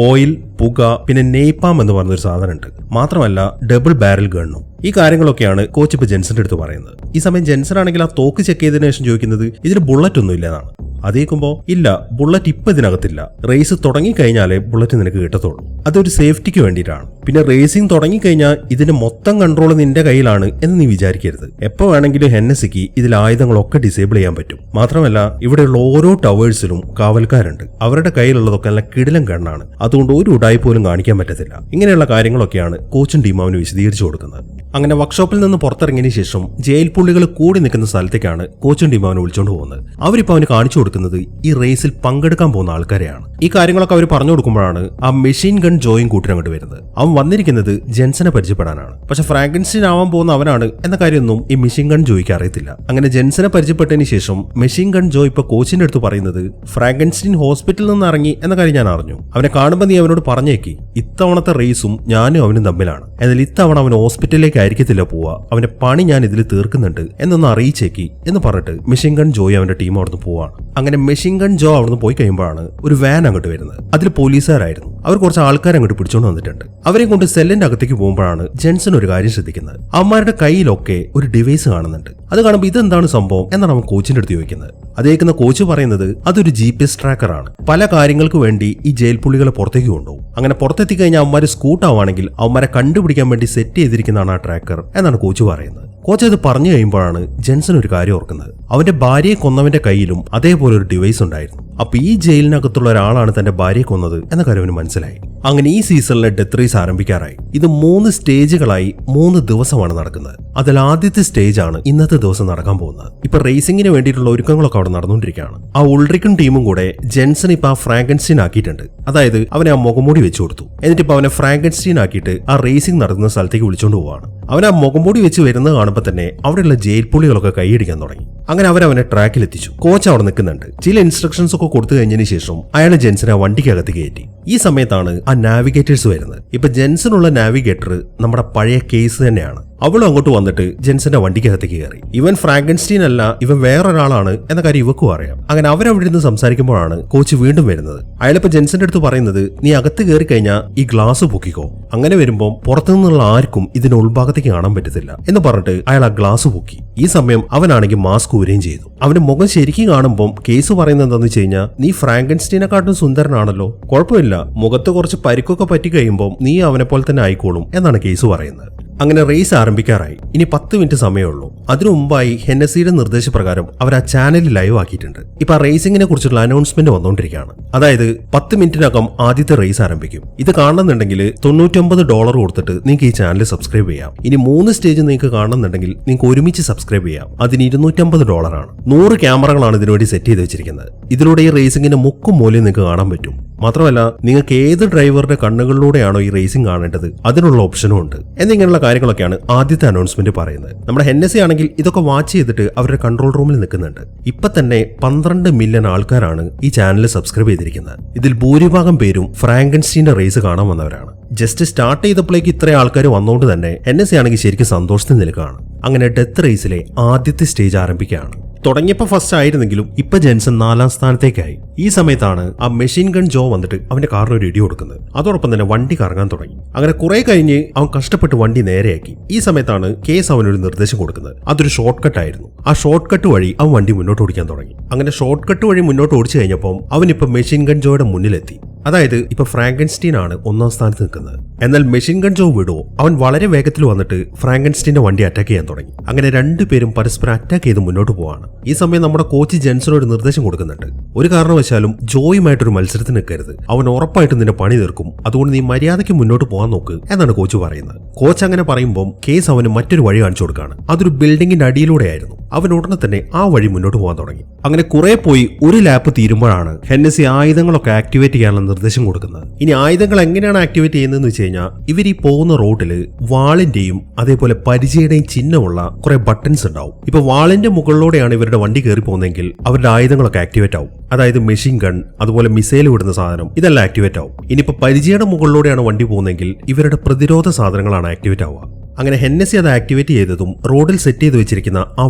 ഓയിൽ, പുക, പിന്നെ നെയ്പാം എന്ന് പറഞ്ഞൊരു സാധനമുണ്ട്. മാത്രമല്ല ഡബിൾ ബാരൽ ഗണ്ണും. ഈ കാര്യങ്ങളൊക്കെയാണ് കോച്ച് ഇപ്പൊ ജെൻസന്റെ അടുത്ത് പറയുന്നത്. ഈ സമയം ജെൻസൺ ആണെങ്കിൽ ആ തോക്ക് ചെക്ക് ചെയ്തതിനു ശേഷം ചോദിക്കുന്നത് ഇതിൽ ബുള്ളറ്റ് ഒന്നും ഇല്ലെന്നാണ്. അതേക്കുമ്പോ ഇല്ല, ബുള്ളറ്റ് ഇപ്പൊ ഇതിനകത്തില്ല. റേസ് തുടങ്ങിക്കഴിഞ്ഞാലേ ബുള്ളറ്റ് നിനക്ക് കിട്ടത്തുള്ളൂ. അതൊരു സേഫ്റ്റിക്ക് വേണ്ടിയിട്ടാണ്. പിന്നെ റേസിംഗ് തുടങ്ങിക്കഴിഞ്ഞാൽ ഇതിന്റെ മൊത്തം കൺട്രോൾ നിന്റെ കയ്യിലാണ് എന്ന് നീ വിചാരിക്കരുത്. എപ്പോ വേണമെങ്കിലും ഹെന്നസിക്ക് ഇതിൽ ആയുധങ്ങളൊക്കെ ഡിസേബിൾ ചെയ്യാൻ പറ്റും. മാത്രമല്ല ഇവിടെയുള്ള ഓരോ ടവേഴ്സിലും കാവൽക്കാരുണ്ട്. അവരുടെ കയ്യിലുള്ളതൊക്കെ നല്ല കിടിലം ഗണ്ണാണ്. അതുകൊണ്ട് ഒരു ഉടായി പോലും കാണിക്കാൻ പറ്റത്തില്ല. ഇങ്ങനെയുള്ള കാര്യങ്ങളൊക്കെയാണ് കോച്ചും ടീം അവന് വിശദീകരിച്ചു കൊടുക്കുന്നത്. അങ്ങനെ വർക്ക്ഷോപ്പിൽ നിന്ന് പുറത്തിറങ്ങിയതിനു ശേഷം ജയിൽ പുള്ളികൾ കൂടി നിൽക്കുന്ന സ്ഥലത്തേക്കാണ് കോച്ചും ടീം അവനെ വിളിച്ചുകൊണ്ട് പോകുന്നത്. അവരിപ്പോ അവന് കാണിച്ചു കൊടുക്കുന്നത് ഈ റേസിൽ പങ്കെടുക്കാൻ പോകുന്ന ആൾക്കാരെയാണ്. ഈ കാര്യങ്ങളൊക്കെ അവർ പറഞ്ഞു കൊടുക്കുമ്പോഴാണ് ആ മെഷീൻ ഗൺ ജോയും കൂട്ടിനങ്ങോട്ട് വരുന്നത്. അവൻ വന്നിരിക്കുന്നത് ജെൻസനെ പരിചയപ്പെടാനാണ്. പക്ഷെ ഫ്രാങ്കൻസ്റ്റീൻ ആവാൻ പോകുന്ന അവനാണ് എന്ന കാര്യമൊന്നും ഈ മെഷീൻ ഗൺ ജോയ്ക്ക് അറിയത്തില്ല. അങ്ങനെ ജെൻസനെ പരിചയപ്പെട്ടതിന് ശേഷം മെഷീൻ ഗൺ ജോ ഇപ്പൊ കോച്ചിന്റെ അടുത്ത് പറയുന്നത് ഫ്രാങ്കൻസ്റ്റീൻ ഹോസ്പിറ്റലിൽ നിന്ന് ഇറങ്ങി എന്ന കാര്യം ഞാൻ അറിഞ്ഞു. അവനെ കാണുമ്പോൾ നീ അവനോട് പറഞ്ഞേക്ക് ഇത്തവണത്തെ റേസും ഞാനും അവനും തമ്മിലാണ്. എന്നാൽ ഇത്തവണ അവൻ ഹോസ്പിറ്റലിലേക്ക് ആയിരിക്കത്തില്ല പോവാ. അവന്റെ പണി ഞാൻ ഇതിൽ തീർക്കുന്നുണ്ട് എന്നൊന്ന് അറിയിച്ചേക്ക് എന്ന് പറഞ്ഞിട്ട് മെഷീൻ ഗൺ ജോയി അവന്റെ ടീം അവിടുന്ന് പോവാണ്. അങ്ങനെ മെഷീൻ ഗൺ ജോ അവിടുന്ന് പോയി കഴിയുമ്പോഴാണ് ഒരു വാൻ അങ്ങോട്ട് വരുന്നത്. അതിൽ പോലീസുകാരായിരുന്നു. അവർ കുറച്ച് ആൾക്കാർ അങ്ങോട്ട് പിടിച്ചോണ്ട് വന്നിട്ടുണ്ട്. അവരെ കൊണ്ട് സെല്ലിന്റെ അകത്തേക്ക് പോകുമ്പോഴാണ് ജെൻസൺ ഒരു കാര്യം ശ്രദ്ധിക്കുന്നത്. അവന്മാരുടെ കയ്യിലൊക്കെ ഒരു ഡിവൈസ് കാണുന്നുണ്ട്. അത് കാണുമ്പോൾ ഇതെന്താണ് സംഭവം എന്നാണ് അവൻ കോച്ചിന്റെ അടുത്ത് ചോദിക്കുന്നത്. അതേക്കുന്ന കോച്ച് പറയുന്നത് അതൊരു GPS ട്രാക്കർ ആണ്. പല കാര്യങ്ങൾക്ക് വേണ്ടി ഈ ജയിൽ പുള്ളികളെ പുറത്തേക്ക് കൊണ്ടുപോകും. അങ്ങനെ പുറത്തെത്തി കഴിഞ്ഞാൽ അവന്മാര് സ്കൂട്ടാവാണെങ്കിൽ അവന്മാരെ കണ്ടുപിടിക്കാൻ വേണ്ടി സെറ്റ് ചെയ്തിരിക്കുന്നതാണ് ആ ട്രാക്കർ എന്നാണ് കോച്ച് പറയുന്നത്. കോച്ച് അത് പറഞ്ഞു കഴിയുമ്പോഴാണ് ജെൻസൺ ഒരു കാര്യം ഓർക്കുന്നത്. അവന്റെ ഭാര്യയെ കൊന്നവന്റെ കയ്യിലും അതേപോലെ ഒരു ഡിവൈസ് ഉണ്ടായിരുന്നു. അപ്പൊ ഈ ജയിലിനകത്തുള്ള ഒരാളാണ് തന്റെ ഭാര്യയെ കൊന്നത് എന്ന കാര്യം അവന് മനസ്സിലായി. അങ്ങനെ ഈ സീസണിലെ ഡെത്ത് റേസ് ആരംഭിക്കാറായി. ഇത് 3 സ്റ്റേജുകളായി 3 ദിവസമാണ് നടക്കുന്നത്. അതിൽ ആദ്യത്തെ സ്റ്റേജ് ആണ് ഇന്നത്തെ ദിവസം നടക്കാൻ പോകുന്നത്. ഇപ്പൊ റേസിംഗിന് വേണ്ടിയിട്ടുള്ള ഒരുക്കങ്ങളൊക്കെ അവിടെ നടന്നുകൊണ്ടിരിക്കുകയാണ്. ആ ഉൾറിക്കും ടീമും കൂടെ ജെൻസൺ ഇപ്പൊ ആ ഫ്രാങ്കൻസ്റ്റീൻ ആക്കിയിട്ടുണ്ട്. അതായത് അവനെ ആ മുഖംമൂടി വെച്ചു കൊടുത്തു. എന്നിട്ട് ഇപ്പൊ അവനെ ഫ്രാങ്കൻസ്റ്റീൻ ആക്കിയിട്ട് ആ റേസിംഗ് നടക്കുന്ന സ്ഥലത്തേക്ക് വിളിച്ചുകൊണ്ട് പോവാണ്. അവൻ ആ മുഖംമൂടി വെച്ച് വരുന്നത് കാണുമ്പോൾ തന്നെ അവിടെയുള്ള ജയിൽ പുള്ളികളൊക്കെ കൈയടിക്കാൻ തുടങ്ങി. അങ്ങനെ അവനെ ട്രാക്കിലെത്തിച്ചു. കോച്ച് അവിടെ നിൽക്കുന്നുണ്ട്. ചില ഇൻസ്ട്രക്ഷൻസ് ഒക്കെ കൊടുത്തു കഴിഞ്ഞതിന് ശേഷം അയാൾ ജെൻസനെ ആ വണ്ടിക്കകത്ത് കയറ്റി. ഈ സമയത്താണ് ആ നാവിഗേറ്റേഴ്സ് വരുന്നത്. ഇപ്പൊ ജെൻസനുള്ള നാവിഗേറ്റർ നമ്മുടെ പഴയ കേസ് തന്നെയാണ്. അവളും അങ്ങോട്ട് വന്നിട്ട് ജെൻസന്റെ വണ്ടിക്കകത്തേക്ക് കയറി. ഇവൻ ഫ്രാങ്കൻസ്റ്റീൻ അല്ല, ഇവൻ വേറൊരാളാണ് എന്ന കാര്യം ഇവക്കും അറിയാം. അങ്ങനെ അവരവിടെ നിന്ന് സംസാരിക്കുമ്പോഴാണ് കോച്ച് വീണ്ടും വരുന്നത്. അയാളിപ്പോ ജെൻസന്റെ അടുത്ത് പറയുന്നത് നീ അകത്ത് കയറി കഴിഞ്ഞാൽ ഈ ഗ്ലാസ് പൊക്കിക്കോ. അങ്ങനെ വരുമ്പോൾ പുറത്തുനിന്നുള്ള ആർക്കും ഇതിന്റെ ഉൾഭാഗത്തേക്ക് കാണാൻ പറ്റത്തില്ല എന്ന് പറഞ്ഞിട്ട് അയാൾ ആ ഗ്ലാസ് പൊക്കി. ഈ സമയം അവനാണെങ്കിൽ മാസ്ക് ഊരുകയും ചെയ്തു. അവന്റെ മുഖം ശരിക്കും കാണുമ്പോൾ കേസ് പറയുന്നത് എന്താണെന്ന് വെച്ച് കഴിഞ്ഞാൽ നീ ഫ്രാങ്കൻസ്റ്റീനെക്കാട്ടും സുന്ദരനാണല്ലോ, കുഴപ്പമില്ല, മുഖത്ത് കുറച്ച് പരിക്കൊക്കെ പറ്റി കഴിയുമ്പോൾ നീ അവനെ പോലെ തന്നെ ആയിക്കോളും എന്നാണ് കേസ് പറയുന്നത്. അങ്ങനെ റേസ് ആരംഭിക്കാറായി. ഇനി 10 മിനിറ്റ് സമയമുള്ളൂ. അതിനു മുമ്പായി ഹെന്നസിയുടെ നിർദ്ദേശപ്രകാരം അവർ ആ ചാനലിൽ ലൈവ് ആക്കിയിട്ടുണ്ട്. ഇപ്പൊ ആ റേസിംഗിനെ കുറിച്ചുള്ള അനൗൺസ്മെന്റ് വന്നുകൊണ്ടിരിക്കുകയാണ്. അതായത് 10 മിനിറ്റിനകം ആദ്യത്തെ റേസ് ആരംഭിക്കും. ഇത് കാണണമെന്നുണ്ടെങ്കിൽ $99 കൊടുത്തിട്ട് നിങ്ങൾക്ക് ഈ ചാനൽ സബ്സ്ക്രൈബ് ചെയ്യാം. ഇനി 3 സ്റ്റേജ് നിങ്ങൾക്ക് കാണണമെന്നുണ്ടെങ്കിൽ നിങ്ങൾക്ക് ഒരുമിച്ച് സബ്സ്ക്രൈബ് ചെയ്യാം. അതിന് $250 ആണ്. 100 ക്യാമറകളാണ് ഇതിനുവേണ്ടി സെറ്റ് ചെയ്ത് വെച്ചിരിക്കുന്നത്. ഇതിലൂടെ ഈ റേസിംഗിന്റെ മുക്കും മൂലയും നിങ്ങൾക്ക് കാണാൻ പറ്റും. മാത്രമല്ല നിങ്ങൾക്ക് ഏത് ഡ്രൈവറുടെ കണ്ണുകളിലൂടെയാണോ ഈ റേസിംഗ് കാണേണ്ടത് അതിനുള്ള ഓപ്ഷനും ഉണ്ട്. എന്നിങ്ങനെയുള്ള കാര്യങ്ങളൊക്കെയാണ് ആദ്യത്തെ അനൗൺസ്മെന്റ് പറയുന്നത്. നമ്മുടെ ഹെന്നസി ആണെങ്കിൽ ഇതൊക്കെ വാച്ച് ചെയ്തിട്ട് അവരുടെ കൺട്രോൾ റൂമിൽ നിൽക്കുന്നുണ്ട്. ഇപ്പൊ തന്നെ 12 മില്യൺ ആൾക്കാരാണ് ഈ ചാനൽ സബ്സ്ക്രൈബ് ചെയ്തിരിക്കുന്നത്. ഇതിൽ ഭൂരിഭാഗം പേരും ഫ്രാങ്കൻസ്റ്റീന്റെ റേസ് കാണാൻ വന്നവരാണ്. ജസ്റ്റ് സ്റ്റാർട്ട് ചെയ്തപ്പോഴേക്ക് ഇത്രയും ആൾക്കാർ വന്നുകൊണ്ട് തന്നെ ഹെന്നസി ആണെങ്കിൽ ശരിക്കും സന്തോഷത്തിൽ നിൽക്കുകയാണ്. അങ്ങനെ ഡെത്ത് റേസിലെ ആദ്യത്തെ സ്റ്റേജ് ആരംഭിക്കുകയാണ്. തുടങ്ങിയപ്പോൾ ഫസ്റ്റ് ആയിരുന്നെങ്കിലും ഇപ്പൊ ജെൻസൺ 4ാം സ്ഥാനത്തേക്കായി. ഈ സമയത്താണ് ആ മെഷീൻ ഗൺ ജോ വന്നിട്ട് അവന്റെ കാറിന് ഒരു ഇടി കൊടുക്കുന്നത്. അതോടൊപ്പം തന്നെ വണ്ടി കറങ്ങാൻ തുടങ്ങി. അങ്ങനെ കുറെ കഴിഞ്ഞ് അവൻ കഷ്ടപ്പെട്ട് വണ്ടി നേരെയാക്കി. ഈ സമയത്താണ് കേസ് അവനൊരു നിർദ്ദേശം കൊടുക്കുന്നത്. അതൊരു ഷോർട്ട് കട്ട് ആയിരുന്നു. ആ ഷോർട്ട് കട്ട് വഴി അവൻ വണ്ടി മുന്നോട്ട് ഓടിക്കാൻ തുടങ്ങി. അങ്ങനെ ഷോർട്ട് കട്ട് വഴി മുന്നോട്ട് ഓടിച്ചു കഴിഞ്ഞപ്പോൾ അവനിപ്പോ മെഷീൻ ഗൺ ജോയുടെ മുന്നിലെത്തി. അതായത് ഇപ്പൊ ഫ്രാങ്കൻസ്റ്റീൻ ആണ് 1ാം സ്ഥാനത്ത് നിൽക്കുന്നത്. എന്നാൽ മെഷീൻ ഗൺ ജോ വിടോ അവൻ വളരെ വേഗത്തിൽ വന്നിട്ട് ഫ്രാങ്കൻസ്റ്റീന്റെ വണ്ടി അറ്റാക്ക് ചെയ്യാൻ തുടങ്ങി. അങ്ങനെ രണ്ടുപേരും പരസ്പരം അറ്റാക്ക് ചെയ്ത് മുന്നോട്ട് പോവാണ്. ഈ സമയം നമ്മുടെ കോച്ച് ജെൻസൺ ഒരു നിർദ്ദേശം കൊടുക്കുന്നുണ്ട്. ഒരു കാരണവശാലും ജോയുമായിട്ടൊരു മത്സരത്തിന് നിൽക്കരുത്. അവൻ ഉറപ്പായിട്ടും നിന്റെ പണി തീർക്കും. അതുകൊണ്ട് നീ മര്യാദയ്ക്ക് മുന്നോട്ട് പോകാൻ നോക്ക് എന്നാണ് കോച്ച് പറയുന്നത്. കോച്ച് അങ്ങനെ പറയുമ്പോൾ കേസ് അവന് മറ്റൊരു വഴി കാണിച്ചു കൊടുക്കുകയാണ്. അതൊരു ബിൽഡിംഗിന്റെ അടിയിലൂടെയായിരുന്നു. അവൻ ഉടനെ തന്നെ ആ വഴി മുന്നോട്ട് പോകാൻ തുടങ്ങി. അങ്ങനെ കുറെ പോയി ഒരു ലാപ്പ് തീരുമ്പോഴാണ് ഹെന്നസി ആയുധങ്ങളൊക്കെ ആക്ടിവേറ്റ് ചെയ്യാനുള്ള നിർദ്ദേശം കൊടുക്കുന്നത്. ഇനി ആയുധങ്ങൾ എങ്ങനെയാണ് ആക്ടിവേറ്റ് ചെയ്യുന്നതെന്ന് വെച്ച് കഴിഞ്ഞാൽ ഇവർ ഈ പോകുന്ന റോഡില് വാളിന്റെയും അതേപോലെ പരിചയുടെയും ചിഹ്നമുള്ള കുറെ ബട്ടൺസ് ഉണ്ടാവും. ഇപ്പൊ വാളിന്റെ മുകളിലൂടെയാണ് ഇവരുടെ വണ്ടി കയറി പോകുന്നതെങ്കിൽ അവരുടെ ആയുധങ്ങളൊക്കെ ആക്ടിവേറ്റ് ആവും. അതായത് മെഷീൻ ഗൺ, അതുപോലെ മിസൈൽ വിടുന്ന സാധനം, ഇതെല്ലാം ആക്ടിവേറ്റ് ആവും. ഇനിയിപ്പോ പരിചയുടെ മുകളിലൂടെയാണ് വണ്ടി പോകുന്നതെങ്കിൽ ഇവരുടെ പ്രതിരോധ സാധനങ്ങളാണ് ആക്ടിവേറ്റ് ആവുക. അങ്ങനെ ഹെന്നസി അത് ആക്ടിവേറ്റ് ചെയ്തതും റോഡിൽ സെറ്റ് ചെയ്ത് വെച്ചിരിക്കുന്ന ആ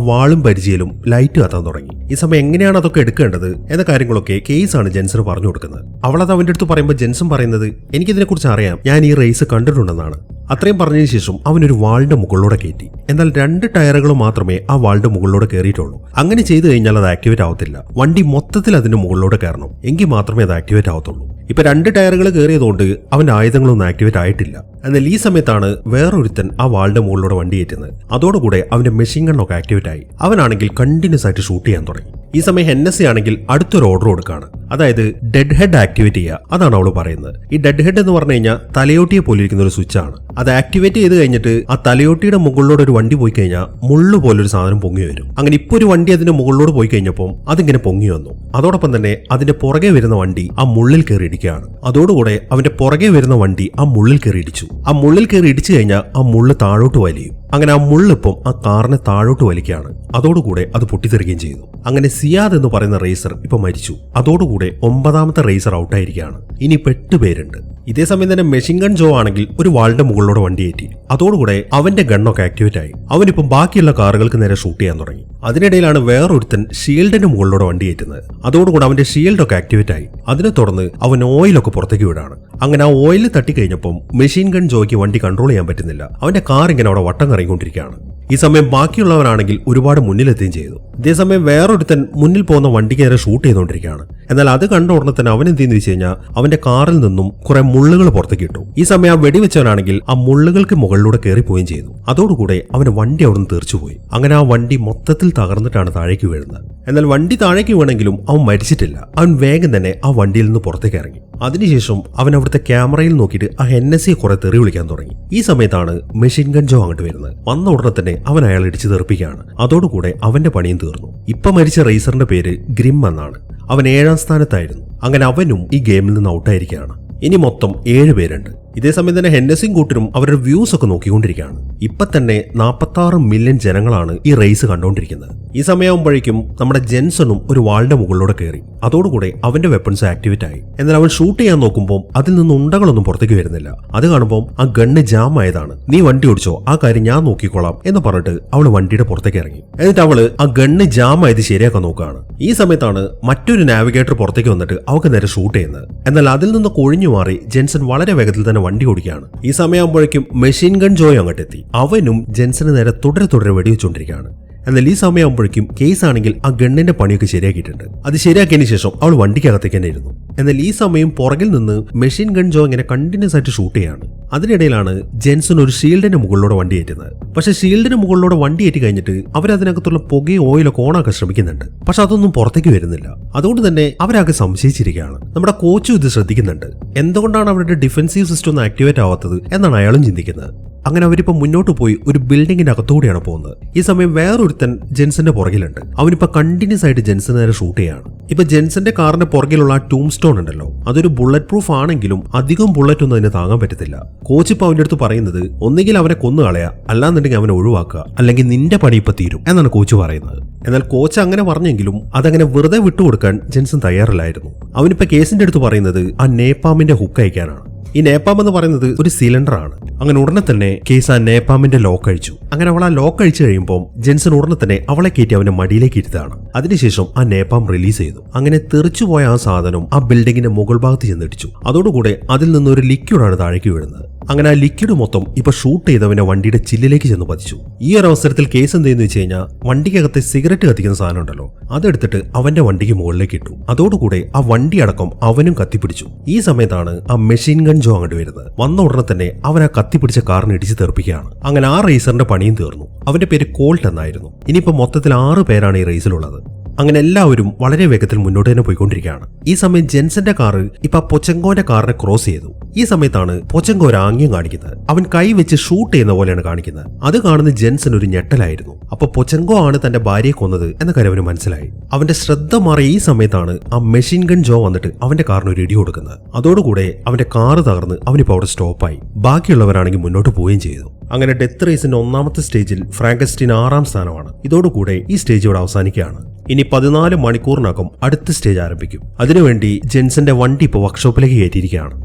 വാളും പരിചയലും ലൈറ്റ് കത്താൻ തുടങ്ങി. ഈ സമയം എങ്ങനെയാണ് അതൊക്കെ എടുക്കേണ്ടത് എന്ന കാര്യങ്ങളൊക്കെ കേസ് ആണ് ജെൻസൺ പറഞ്ഞു കൊടുക്കുന്നത്. അവളത് അവന്റെ അടുത്ത് പറയുമ്പോൾ ജെൻസൺ പറയുന്നത് എനിക്കിതിനെക്കുറിച്ച് അറിയാം, ഞാൻ ഈ റേസ് കണ്ടിട്ടുണ്ടെന്നാണ്. അത്രയും പറഞ്ഞതിന് ശേഷം അവനൊരു വാളിന്റെ മുകളിലൂടെ കയറ്റി. എന്നാൽ 2 ടയറുകൾ മാത്രമേ ആ വാളിന്റെ മുകളിലൂടെ കയറിയിട്ടുള്ളൂ. അങ്ങനെ ചെയ്തു കഴിഞ്ഞാൽ അത് ആക്ടിവേറ്റ് ആവത്തില്ല. വണ്ടി മൊത്തത്തിൽ അതിന്റെ മുകളിലൂടെ കയറണം, എങ്കിൽ മാത്രമേ അത് ആക്ടിവേറ്റ് ആവത്തുള്ളൂ. ഇപ്പൊ 2 ടയറുകൾ കയറിയതുകൊണ്ട് അവന്റെ ആയുധങ്ങളൊന്നും ആക്ടിവേറ്റ് ആയിട്ടില്ല. എന്നാൽ ഈ സമയത്താണ് വേറൊരുത്തൻ ആ വാളിന്റെ മുകളിലൂടെ വണ്ടി കയറ്റുന്നത്. അതോടുകൂടെ അവന്റെ മെഷീൻ ഗണ്ണൊക്കെ ആക്ടിവേറ്റ് ആയി. അവനാണെങ്കിൽ കണ്ടിന്യൂസ് ആയിട്ട് ഷൂട്ട് ചെയ്യാൻ തുടങ്ങി. ഈ സമയം ഹെന്നസി ആണെങ്കിൽ അടുത്തൊരു ഓർഡർ കൊടുക്കുകയാണ്. അതായത് ഡെഡ് ഹെഡ് ആക്ടിവേറ്റ് ചെയ്യുക. അതാണ് അവള് പറയുന്നത്. ഈ ഡെഡ് ഹെഡ് എന്ന് പറഞ്ഞു കഴിഞ്ഞാൽ തലയോട്ടിയെ പോലെ ഇരിക്കുന്ന ഒരു സ്വിച്ച് ആണ്. അത് ആക്ടിവേറ്റ് ചെയ്ത് കഴിഞ്ഞിട്ട് ആ തലയോട്ടിയുടെ മുകളിലൂടെ ഒരു വണ്ടി പോയി കഴിഞ്ഞാൽ മുള്ളു പോലൊരു സാധനം പൊങ്ങി വരും. അങ്ങനെ ഇപ്പൊ ഒരു വണ്ടി അതിന്റെ മുകളിലൂടെ പോയി കഴിഞ്ഞപ്പോൾ അതിങ്ങനെ പൊങ്ങി വന്നു. അതോടൊപ്പം തന്നെ അതിന്റെ പുറകെ വരുന്ന വണ്ടി ആ മുള്ളിൽ കയറി ഇടിക്കുകയാണ്. അതോടുകൂടെ അവന്റെ പുറകെ വരുന്ന വണ്ടി ആ മുള്ളിൽ കയറി ഇടിച്ചു. ആ മുള്ളിൽ കയറി ഇടിച്ചു കഴിഞ്ഞാൽ ആ മുള്ള് താഴോട്ട് വലിയും. അങ്ങനെ ആ മുള്ളിപ്പം ആ കാറിനെ താഴോട്ട് വലിക്കുകയാണ്. അതോടുകൂടെ അത് പൊട്ടിത്തെറിക്കുകയും ചെയ്തു. അങ്ങനെ സിയാദ് എന്ന് പറയുന്ന റേസർ ഇപ്പൊ മരിച്ചു. അതോടുകൂടെ 9ാമത്തെ റേസർ ഔട്ടായിരിക്കുകയാണ്. ഇനി 8 പേരുണ്ട്. ഇതേ സമയം തന്നെ മെഷീൻ ഗൺ ജോ ആണെങ്കിൽ ഒരു വാളിന്റെ മുകളിലൂടെ വണ്ടി കയറ്റി. അതോടുകൂടെ അവന്റെ ഗണ്ണൊക്കെ ആക്ടിവേറ്റ് ആയി. അവനിപ്പം ബാക്കിയുള്ള കാറുകൾക്ക് നേരെ ഷൂട്ട് ചെയ്യാൻ തുടങ്ങി. അതിനിടയിലാണ് വേറൊരുത്തൻ ഷീൽഡിന്റെ മുകളിലൂടെ വണ്ടി കയറ്റുന്നത്. അതോടുകൂടെ അവന്റെ ഷീൽഡൊക്കെ ആക്ടിവേറ്റ് ആയി. അതിനെ തുടർന്ന് അവൻ ഓയിലൊക്കെ പുറത്തേക്ക് വിടാണ്. അങ്ങനെ ആ ഓയിൽ തട്ടിക്കഴിഞ്ഞപ്പം മെഷീൻ ഗൺ ജോയ്ക്ക് വണ്ടി കൺട്രോൾ ചെയ്യാൻ പറ്റുന്നില്ല. അവന്റെ കാർ ഇങ്ങനെ അവിടെ വട്ടം കറങ്ങിക്കൊണ്ടിരിക്കുകയാണ്. ഈ സമയം ബാക്കിയുള്ളവരാണെങ്കിൽ ഒരുപാട് മുന്നിലെത്തുകയും ചെയ്തു. ഇതേസമയം വേറൊരുത്തൻ മുന്നിൽ പോകുന്ന വണ്ടിക്ക് നേരെ ഷൂട്ട് ചെയ്തുകൊണ്ടിരിക്കുകയാണ്. എന്നാൽ അത് കണ്ട ഉടനെ തന്നെ അവൻ എന്തെന്ന് വെച്ച് കഴിഞ്ഞാൽ അവന്റെ കാറിൽ നിന്നും കുറെ മുള്ളുകൾ പുറത്തേക്ക് ഇട്ടു. ഈ സമയം ആ വെടിവെച്ചവനാണെങ്കിൽ ആ മുള്ളുകൾക്ക് മുകളിലൂടെ കയറിപ്പോവുകയും ചെയ്തു. അതോടുകൂടെ അവന്റെ വണ്ടി അവിടെ നിന്ന് തെറിച്ചുപോയി. അങ്ങനെ ആ വണ്ടി മൊത്തത്തിൽ തകർന്നിട്ടാണ് താഴേക്ക് വീഴുന്നത്. എന്നാൽ വണ്ടി താഴേക്ക് വീണെങ്കിലും അവൻ മരിച്ചിട്ടില്ല. അവൻ വേഗം തന്നെ ആ വണ്ടിയിൽ നിന്ന് പുറത്തേക്ക് ഇറങ്ങി. അതിനുശേഷം അവൻ അവിടുത്തെ ക്യാമറയിൽ നോക്കിയിട്ട് ആ ഹെന്നസിയെ കുറെ തെറി വിളിക്കാൻ തുടങ്ങി. ഈ സമയത്താണ് മെഷീൻ ഗൺ ജോ അങ്ങോട്ട് വരുന്നത്. വന്ന ഉടനെ തന്നെ അവൻ അയാൾ ഇടിച്ചു തെറിപ്പിക്കുകയാണ്. അതോടുകൂടെ അവന്റെ പണിയും തീർന്നു. ഇപ്പൊ മരിച്ച റേസറിന്റെ പേര് ഗ്രിം എന്നാണ്. അവൻ 7ാം സ്ഥാനത്തായിരുന്നു. അങ്ങനെ അവനും ഈ ഗെയിമിൽ നിന്ന് ഔട്ടായിരിക്കുകയാണ്. ഇനി മൊത്തം 7 പേരുണ്ട്. ഇതേസമയം തന്നെ ഹെന്നസിയും കൂട്ടരും അവരുടെ വ്യൂസ് ഒക്കെ നോക്കിക്കൊണ്ടിരിക്കുകയാണ്. ഇപ്പൊ തന്നെ 46 മില്യൺ ജനങ്ങളാണ് ഈ റേസ് കണ്ടുകൊണ്ടിരിക്കുന്നത്. ഈ സമയമാകുമ്പോഴേക്കും നമ്മുടെ ജെൻസണും ഒരു വാളിന്റെ മുകളിലൂടെ കയറി. അതോടുകൂടെ അവന്റെ വെപ്പൺസ് ആക്ടിവേറ്റ് ആയി. എന്നാൽ അവൻ ഷൂട്ട് ചെയ്യാൻ നോക്കുമ്പോൾ അതിൽ നിന്ന് ഉണ്ടകളൊന്നും പുറത്തേക്ക് വരുന്നില്ല. അത് കാണുമ്പോൾ ആ ഗണ്ണ് ജാം ആയതാണ്. നീ വണ്ടി ഓടിച്ചോ, ആ കാര്യം ഞാൻ നോക്കിക്കോളാം എന്ന് പറഞ്ഞിട്ട് അവള് വണ്ടിയുടെ പുറത്തേക്ക് ഇറങ്ങി. എന്നിട്ട് അവള് ആ ഗണ്ണ് ജാം ആയത് ശരിയാക്കാൻ നോക്കുകയാണ്. ഈ സമയത്താണ് മറ്റൊരു നാവിഗേറ്റർ പുറത്തേക്ക് വന്നിട്ട് അവൾക്ക് നേരെ ഷൂട്ട് ചെയ്യുന്നത്. എന്നാൽ അതിൽ നിന്ന് കൊഴിഞ്ഞു മാറി ജെൻസൺ വളരെ വേഗത്തിൽ തന്നെ വണ്ടി ഓടിക്കുകയാണ്. ഈ സമയമാകുമ്പോഴേക്കും മെഷീൻ ഗൺ ജോയ് അങ്ങോട്ടെത്തി. അവനും ജെൻസന് നേരെ തുടരെ വെടിവെച്ചുകൊണ്ടിരിക്കുകയാണ്. എന്നാൽ ഈ സമയമാകുമ്പോഴേക്കും കേസ് ആണെങ്കിൽ ആ ഗണ്ണിന്റെ പണിയൊക്കെ ശരിയാക്കിയിട്ടുണ്ട്. അത് ശരിയാക്കിയതിനു ശേഷം അവൾ വണ്ടിക്കകത്തേക്ക് തന്നെ ഇരുന്നു. എന്നാൽ ഈ സമയം പുറകിൽ നിന്ന് മെഷീൻ ഗൺ ജോ ഇങ്ങനെ കണ്ടിന്യൂസ് ആയിട്ട് ഷൂട്ട് ചെയ്യാണ്. അതിനിടയിലാണ് ജെൻസൺ ഒരു ഷീൽഡിന്റെ മുകളിലൂടെ വണ്ടി കയറ്റുന്നത്. പക്ഷെ ഷീൽഡിന് മുകളിലൂടെ വണ്ടി കയറ്റി കഴിഞ്ഞിട്ട് അവരതിനകത്തുള്ള പുകയും ഓയിലൊക്കെ ഓണാക്കാൻ ശ്രമിക്കുന്നുണ്ട്. പക്ഷെ അതൊന്നും പുറത്തേക്ക് വരുന്നില്ല. അതുകൊണ്ട് തന്നെ അവരാകെ സംശയിച്ചിരിക്കുകയാണ്. നമ്മുടെ കോച്ചും ഇത് ശ്രദ്ധിക്കുന്നുണ്ട്. എന്തുകൊണ്ടാണ് അവരുടെ ഡിഫൻസീവ് സിസ്റ്റം ഒന്നും ആക്ടിവേറ്റ് ആവാത്തത് എന്നാണ് അയാളും ചിന്തിക്കുന്നത്. അങ്ങനെ അവരിപ്പോ മുന്നോട്ട് പോയി ഒരു ബിൽഡിങ്ങിന്റെ അകത്തൂടെയാണ് പോകുന്നത്. ഈ സമയം വേറൊരുത്തൻ ജെൻസന്റെ പുറകിലുണ്ട്. അവനിപ്പോ കണ്ടിന്യൂസ് ആയിട്ട് ജെൻസന് നേരെ ഷൂട്ട് ചെയ്യാണ്. ഇപ്പൊ ജെൻസന്റെ കാറിന്റെ പുറകിലുള്ള ടൂം സ്റ്റോൺ ഉണ്ടല്ലോ, അതൊരു ബുള്ളറ്റ് പ്രൂഫ് ആണെങ്കിലും അധികം ബുള്ളറ്റ് ഒന്നും അതിന് താങ്ങാൻ പറ്റത്തില്ല. കോച്ച് ഇപ്പൊ അവന്റെ അടുത്ത് പറയുന്നത് ഒന്നുകിൽ അവനെ കൊന്നു കളയാ, അല്ലാന്നുണ്ടെങ്കിൽ അവനെ ഒഴിവാക്കുക, അല്ലെങ്കിൽ നിന്റെ പണി ഇപ്പൊ തീരും എന്നാണ് കോച്ച് പറയുന്നത്. എന്നാൽ കോച്ച് അങ്ങനെ പറഞ്ഞെങ്കിലും അതങ്ങനെ വെറുതെ വിട്ടുകൊടുക്കാൻ ജെൻസൺ തയ്യാറില്ലായിരുന്നു. അവനിപ്പോ കേസിന്റെ അടുത്ത് പറയുന്നത് ആ നേപ്പാമിന്റെ ഹുക്ക് അയക്കാനാണ്. ഈ നേപ്പാം എന്ന് പറയുന്നത് ഒരു സിലിണ്ടർ ആണ്. അങ്ങനെ ഉടനെ തന്നെ കേസ് ആ നേപ്പാമിന്റെ ലോക്ക് അഴിച്ചു. അങ്ങനെ അവൾ ആ ലോക്ക് അഴിച്ചു കഴിയുമ്പോൾ ജെൻസൺ ഉടനെ തന്നെ അവളെ കയറ്റി അവന്റെ മടിയിലേക്ക് ഇരുത്താണ്. അതിനുശേഷം ആ നേപ്പാം റിലീസ് ചെയ്തു. അങ്ങനെ തെറിച്ചുപോയ ആ സാധനം ആ ബിൽഡിങ്ങിന്റെ മുകൾ ഭാഗത്ത് ചെന്നിടിച്ചു. അതോടുകൂടെ അതിൽ നിന്നൊരു ലിക്വിഡാണ് താഴേക്ക് വീഴുന്നത്. അങ്ങനെ ആ ലിക്വിഡ് മൊത്തം ഇപ്പൊ ഷൂട്ട് ചെയ്തവന്റെ വണ്ടിയുടെ ചില്ലിലേക്ക് ചെന്ന് പതിച്ചു. ഈ ഒരു അവസരത്തിൽ കേസ് എന്തെന്ന് വെച്ച് കഴിഞ്ഞാൽ വണ്ടിക്കകത്തെ സിഗരറ്റ് കത്തിക്കുന്ന സാധനം ഉണ്ടല്ലോ, അതെടുത്തിട്ട് അവന്റെ വണ്ടിക്ക് മുകളിലേക്ക് ഇട്ടു. അതോടുകൂടെ ആ വണ്ടി അടക്കം അവനും കത്തിപ്പിടിച്ചു. ഈ സമയത്താണ് ആ മെഷീൻ ഗൺ ജോ അങ്ങോട്ട് വരുന്നത്. വന്ന ഉടനെ തന്നെ അവൻ ആ കത്തിപ്പിടിച്ച കാറിന് ഇടിച്ച് തെറിപ്പിക്കുകയാണ്. അങ്ങനെ ആ റേസറിന്റെ പണിയും തീർന്നു. അവന്റെ പേര് കോൾട്ട് എന്നായിരുന്നു. ഇനിയിപ്പോ മൊത്തത്തിൽ 6 പേരാണ് ഈ റേസിലുള്ളത്. അങ്ങനെ എല്ലാവരും വളരെ വേഗത്തിൽ മുന്നോട്ട് തന്നെ പോയിക്കൊണ്ടിരിക്കുകയാണ്. ഈ സമയം ജെൻസന്റെ കാറ് ഇപ്പൊ പൊച്ചങ്കോന്റെ കാറിനെ ക്രോസ് ചെയ്തു. ഈ സമയത്താണ് പൊച്ചങ്കോ ഒരു ആംഗ്യം കാണിക്കുന്നത്. അവൻ കൈ വെച്ച് ഷൂട്ട് ചെയ്യുന്ന പോലെയാണ് കാണിക്കുന്നത്. അത് കാണുന്ന ജെൻസൺ ഒരു ഞെട്ടലായിരുന്നു. അപ്പൊ പൊച്ചങ്കോ ആണ് തന്റെ ഭാര്യയെ കൊന്നത് എന്ന കാര്യം അവന് മനസ്സിലായി. അവന്റെ ശ്രദ്ധ മാറിയ ഈ സമയത്താണ് ആ മെഷീൻ ഗൺ ജോ വന്നിട്ട് അവന്റെ കാറിന് ഒരു ഇടി കൊടുക്കുന്നത്. അതോടുകൂടെ അവന്റെ കാറ് തകർന്ന് അവനിപ്പോ അവിടെ സ്റ്റോപ്പായി. ബാക്കിയുള്ളവരാണെങ്കിൽ മുന്നോട്ട് പോവുകയും ചെയ്തു. അങ്ങനെ ഡെത്ത് റേസിന്റെ 1ാമത്തെ സ്റ്റേജിൽ ഫ്രാങ്കൻസ്റ്റീൻ 6ാം സ്ഥാനമാണ്. ഇതോടുകൂടെ ഈ സ്റ്റേജ് ഇവിടെ അവസാനിക്കുകയാണ്. ഇനി 14 മണിക്കൂറിനകം അടുത്ത സ്റ്റേജ് ആരംഭിക്കും. അതിനുവേണ്ടി ജെൻസന്റെ വണ്ടി ഇപ്പോൾ വർക്ക്ഷോപ്പിലേക്ക് കയറ്റിയിരിക്കുകയാണ്.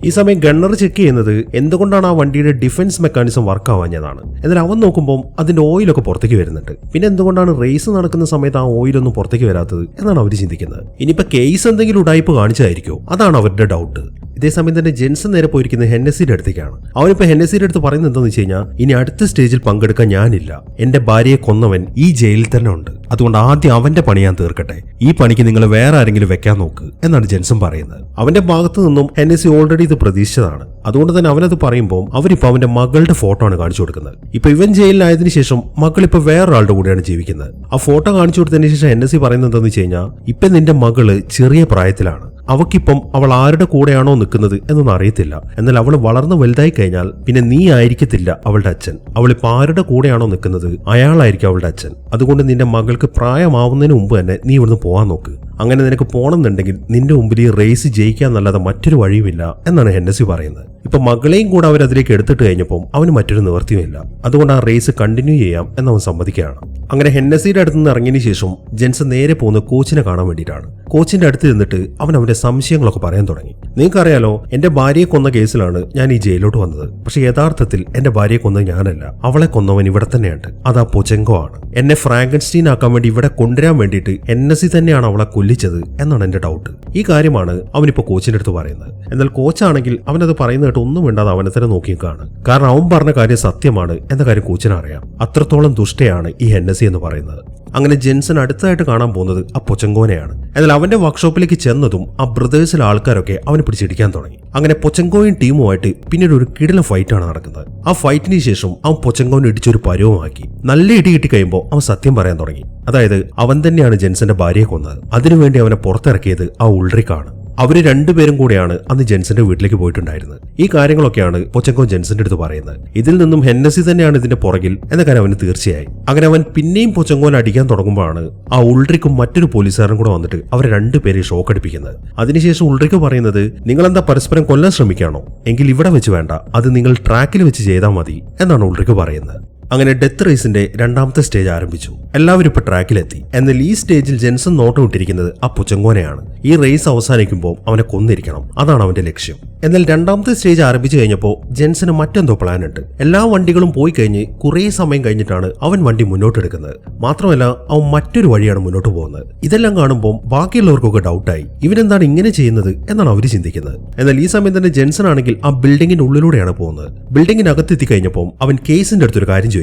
ഈ സമയം ഗണ്ണർ ചെക്ക് ചെയ്യുന്നത് എന്തുകൊണ്ടാണ് ആ വണ്ടിയുടെ ഡിഫൻസ് മെക്കാനിസം വർക്ക് ആവാഞ്ഞതാണ്. എന്നാൽ അവൻ നോക്കുമ്പോൾ അതിന്റെ ഓയിലൊക്കെ പുറത്തേക്ക് വരുന്നുണ്ട്. പിന്നെ എന്തുകൊണ്ടാണ് റേസ് നടക്കുന്ന സമയത്ത് ആ ഓയിലൊന്നും പുറത്തേക്ക് വരാത്തത് എന്നാണ് അവർ ചിന്തിക്കുന്നത്. ഇനിയിപ്പോ കേസ് എന്തെങ്കിലും ഉടായ്പ കാണിച്ചായിരിക്കോ, അതാണ് അവരുടെ ഡൗട്ട്. ഇതേസമയം തന്നെ ജെൻസൺ നേരെ പോയിരിക്കുന്നത് ഹെന്നസിയുടെ അടുത്തേക്കാണ്. അവനിപ്പോ ഹെന്നസിയുടെ അടുത്ത് പറയുന്നത് എന്താണെന്ന് വെച്ച് കഴിഞ്ഞാൽ, ഇനി അടുത്ത സ്റ്റേജിൽ പങ്കെടുക്കാൻ ഞാനില്ല. എന്റെ ഭാര്യയെ കൊന്നവൻ ഈ ജയിലിൽ തന്നെ ഉണ്ട്. അതുകൊണ്ട് ആദ്യം അവന്റെ പണി ഞാൻ തീർക്കട്ടെ. ഈ പണിക്ക് നിങ്ങൾ വേറെ ആരെങ്കിലും വെക്കാൻ നോക്ക് എന്നാണ് ജെൻസൺ പറയുന്നത്. അവന്റെ ഭാഗത്തു നിന്നും ഹെന്നസി ഓൾറെഡി ഇത് പ്രതീക്ഷിച്ചതാണ്. അതുകൊണ്ട് തന്നെ അവനത് പറയുമ്പോൾ അവരിപ്പോ അവന്റെ മകളുടെ ഫോട്ടോ ആണ് കാണിച്ചു കൊടുക്കുന്നത്. ഇപ്പൊ ഇവൻ ജയിലിലായതിനു ശേഷം മകൾ ഇപ്പൊ വേറൊരാളുടെ കൂടെയാണ് ജീവിക്കുന്നത്. ആ ഫോട്ടോ കാണിച്ചു കൊടുത്തതിന് ശേഷം ഹെന്നസി പറയുന്നത് എന്താണെന്ന് വെച്ച് കഴിഞ്ഞാൽ, ഇപ്പൊ നിന്റെ മകള് ചെറിയ പ്രായത്തിലാണ്. അവക്കിപ്പം അവൾ ആരുടെ കൂടെയാണോ നിൽക്കുന്നത് എന്നൊന്നും അറിയത്തില്ല. എന്നാൽ അവൾ വളർന്ന് വലുതായി കഴിഞ്ഞാൽ പിന്നെ നീ ആയിരിക്കത്തില്ല അവളുടെ അച്ഛൻ. അവളിപ്പോ ആരുടെ കൂടെയാണോ നിൽക്കുന്നത് അയാളായിരിക്കും അവളുടെ അച്ഛൻ. അതുകൊണ്ട് നിന്റെ മകൾക്ക് പ്രായമാവുന്നതിന് മുമ്പ് തന്നെ നീ ഇവിടുന്ന് പോകാൻ നോക്ക്. അങ്ങനെ നിനക്ക് പോകണമെന്നുണ്ടെങ്കിൽ നിന്റെ മുമ്പിൽ ഈ റേസ് ജയിക്കാന്നല്ലാതെ മറ്റൊരു വഴിയുമില്ല എന്നാണ് ഹെന്നസി പറയുന്നത്. ഇപ്പൊ മകളെയും കൂടെ അവരതിലേക്ക് എടുത്തിട്ട് കഴിഞ്ഞപ്പോൾ അവന് മറ്റൊരു നിവർത്തിയുമില്ല. അതുകൊണ്ട് ആ റേസ് കണ്ടിന്യൂ ചെയ്യാം എന്നവൻ സമ്മതിക്കുകയാണ്. അങ്ങനെ ഹെന്നസിയുടെ അടുത്ത് നിന്ന് ഇറങ്ങിയതിനു ശേഷം ജെൻസൺ നേരെ പോകുന്ന കോച്ചിനെ കാണാൻ വേണ്ടിയിട്ടാണ്. കോച്ചിന്റെ അടുത്ത് നിന്നിട്ട് അവൻ അവന്റെ സംശയങ്ങളൊക്കെ പറയാൻ തുടങ്ങി. നിങ്ങൾക്കറിയാലോ, എന്റെ ഭാര്യയെ കൊന്ന കേസിലാണ് ഞാൻ ഈ ജയിലോട്ട് വന്നത്. പക്ഷെ യഥാർത്ഥത്തിൽ എന്റെ ഭാര്യയെ കൊന്നത് ഞാനല്ല. അവളെ കൊന്നവൻ ഇവിടെ തന്നെയുണ്ട്. അതാ പൊച്ചെങ്കോ ആണ്. എന്നെ ഫ്രാങ്കൻസ്റ്റീൻ ആക്കാൻ വേണ്ടി ഇവിടെ കൊണ്ടുവരാൻ വേണ്ടിയിട്ട് ഹെന്നസി തന്നെയാണ് അവളെ കൊല്ലിച്ചത് എന്നാണ് എന്റെ ഡൗട്ട്. ഈ കാര്യമാണ് അവനിപ്പോ കോച്ചിന്റെ അടുത്ത് പറയുന്നത്. എന്നാൽ കോച്ചാണെങ്കിൽ അവനത് പറയുന്ന കേട്ട് ഒന്നും വേണ്ടാതെ അവനെ തന്നെ നോക്കിക്കാണ്. കാരണം അവൻ പറഞ്ഞ കാര്യം സത്യമാണ് എന്ന കാര്യം കോച്ചിനറിയാം. അത്രത്തോളം ദുഷ്ടയാണ് ഈ ഹെന്നസി എന്ന് പറയുന്നത്. അങ്ങനെ ജെൻസൺ അടുത്തായിട്ട് കാണാൻ പോകുന്നത് ആ പൊച്ചങ്കോനെയാണ്. എന്നാൽ അവന്റെ വർക്ക്ഷോപ്പിലേക്ക് ചെന്നതും ആ ബ്രദേഴ്സിലെ ആൾക്കാരൊക്കെ അവനെ പിടിച്ചിടിക്കാൻ തുടങ്ങി. അങ്ങനെ പൊച്ചങ്കോയും ടീമുമായിട്ട് പിന്നീട് ഒരു കിടിലൻ ഫൈറ്റാണ് നടക്കുന്നത്. ആ ഫൈറ്റിന് ശേഷം അവൻ പൊച്ചങ്കോനെ ഇടിച്ചൊരു പരുവമാക്കി. നല്ല ഇടി കിട്ടി കഴിയുമ്പോൾ അവൻ സത്യം പറയാൻ തുടങ്ങി. അതായത് അവൻ തന്നെയാണ് ജെൻസന്റെ ഭാര്യയെ കൊന്നത്. അതിനുവേണ്ടി അവനെ പുറത്തിറക്കിയത് ആ ഉൾറിക്കാണ്. അവര് രണ്ടുപേരും കൂടെയാണ് അന്ന് ജെൻസന്റെ വീട്ടിലേക്ക് പോയിട്ടുണ്ടായിരുന്നത്. ഈ കാര്യങ്ങളൊക്കെയാണ് പൊച്ചങ്കോ ജെൻസന്റെ അടുത്ത് പറയുന്നത്. ഇതിൽ നിന്നും ഹെന്നസി തന്നെയാണ് ഇതിന്റെ പുറകിൽ എന്ന കാര്യം അവന് തീർച്ചയായി. അങ്ങനെ അവൻ പിന്നെയും പൊച്ചങ്കോനെ അടിക്കാൻ തുടങ്ങുമ്പോഴാണ് ആ ഉൾറിക്കും മറ്റൊരു പോലീസുകാരനും കൂടെ വന്നിട്ട് അവരെ രണ്ടുപേരെ ഷോക്ക് അടിപ്പിക്കുന്നത്. അതിനുശേഷം ഉൾറിക്ക് പറയുന്നത്, നിങ്ങളെന്താ പരസ്പരം കൊല്ലാൻ ശ്രമിക്കുകയാണോ? എങ്കിൽ ഇവിടെ വെച്ച് വേണ്ട, അത് നിങ്ങൾ ട്രാക്കിൽ വെച്ച് ചെയ്താൽ മതി എന്നാണ് ഉൾറിക്ക് പറയുന്നത്. അങ്ങനെ ഡെത്ത് റേസിന്റെ 2ാമത്തെ സ്റ്റേജ് ആരംഭിച്ചു. എല്ലാവരും ഇപ്പൊ ട്രാക്കിലെത്തി. എന്നാൽ ഈ സ്റ്റേജിൽ ജെൻസൺ നോട്ടം ഇട്ടിരിക്കുന്നത് ആ പൊച്ചങ്കോനെയാണ്. ഈ റേസ് അവസാനിക്കുമ്പോൾ അവനെ കൊന്നിരിക്കണം, അതാണ് അവന്റെ ലക്ഷ്യം. എന്നാൽ 2ാമത്തെ സ്റ്റേജ് ആരംഭിച്ചു കഴിഞ്ഞപ്പോൾ ജെൻസന് മറ്റെന്തോ പ്ലാൻ ഉണ്ട്. എല്ലാ വണ്ടികളും പോയി കഴിഞ്ഞ് കുറേ സമയം കഴിഞ്ഞിട്ടാണ് അവൻ വണ്ടി മുന്നോട്ടെടുക്കുന്നത്. മാത്രമല്ല അവൻ മറ്റൊരു വഴിയാണ് മുന്നോട്ട് പോകുന്നത്. ഇതെല്ലാം കാണുമ്പോൾ ബാക്കിയുള്ളവർക്കൊക്കെ ഡൗട്ടായി, ഇവരെന്താണ് ഇങ്ങനെ ചെയ്യുന്നത് എന്നാണ് അവർ ചിന്തിക്കുന്നത്. എന്നാൽ ഈ സമയം തന്നെ ജെൻസൺ ആണെങ്കിൽ ആ ബിൽഡിങ്ങിന്റെ ഉള്ളിലൂടെയാണ് പോകുന്നത്. ബിൽഡിങ്ങിനകത്തെത്തി കഴിഞ്ഞപ്പോൾ അവൻ കേസിന്റെ അടുത്തൊരു കാര്യം ചോദിക്കുകയാണ്.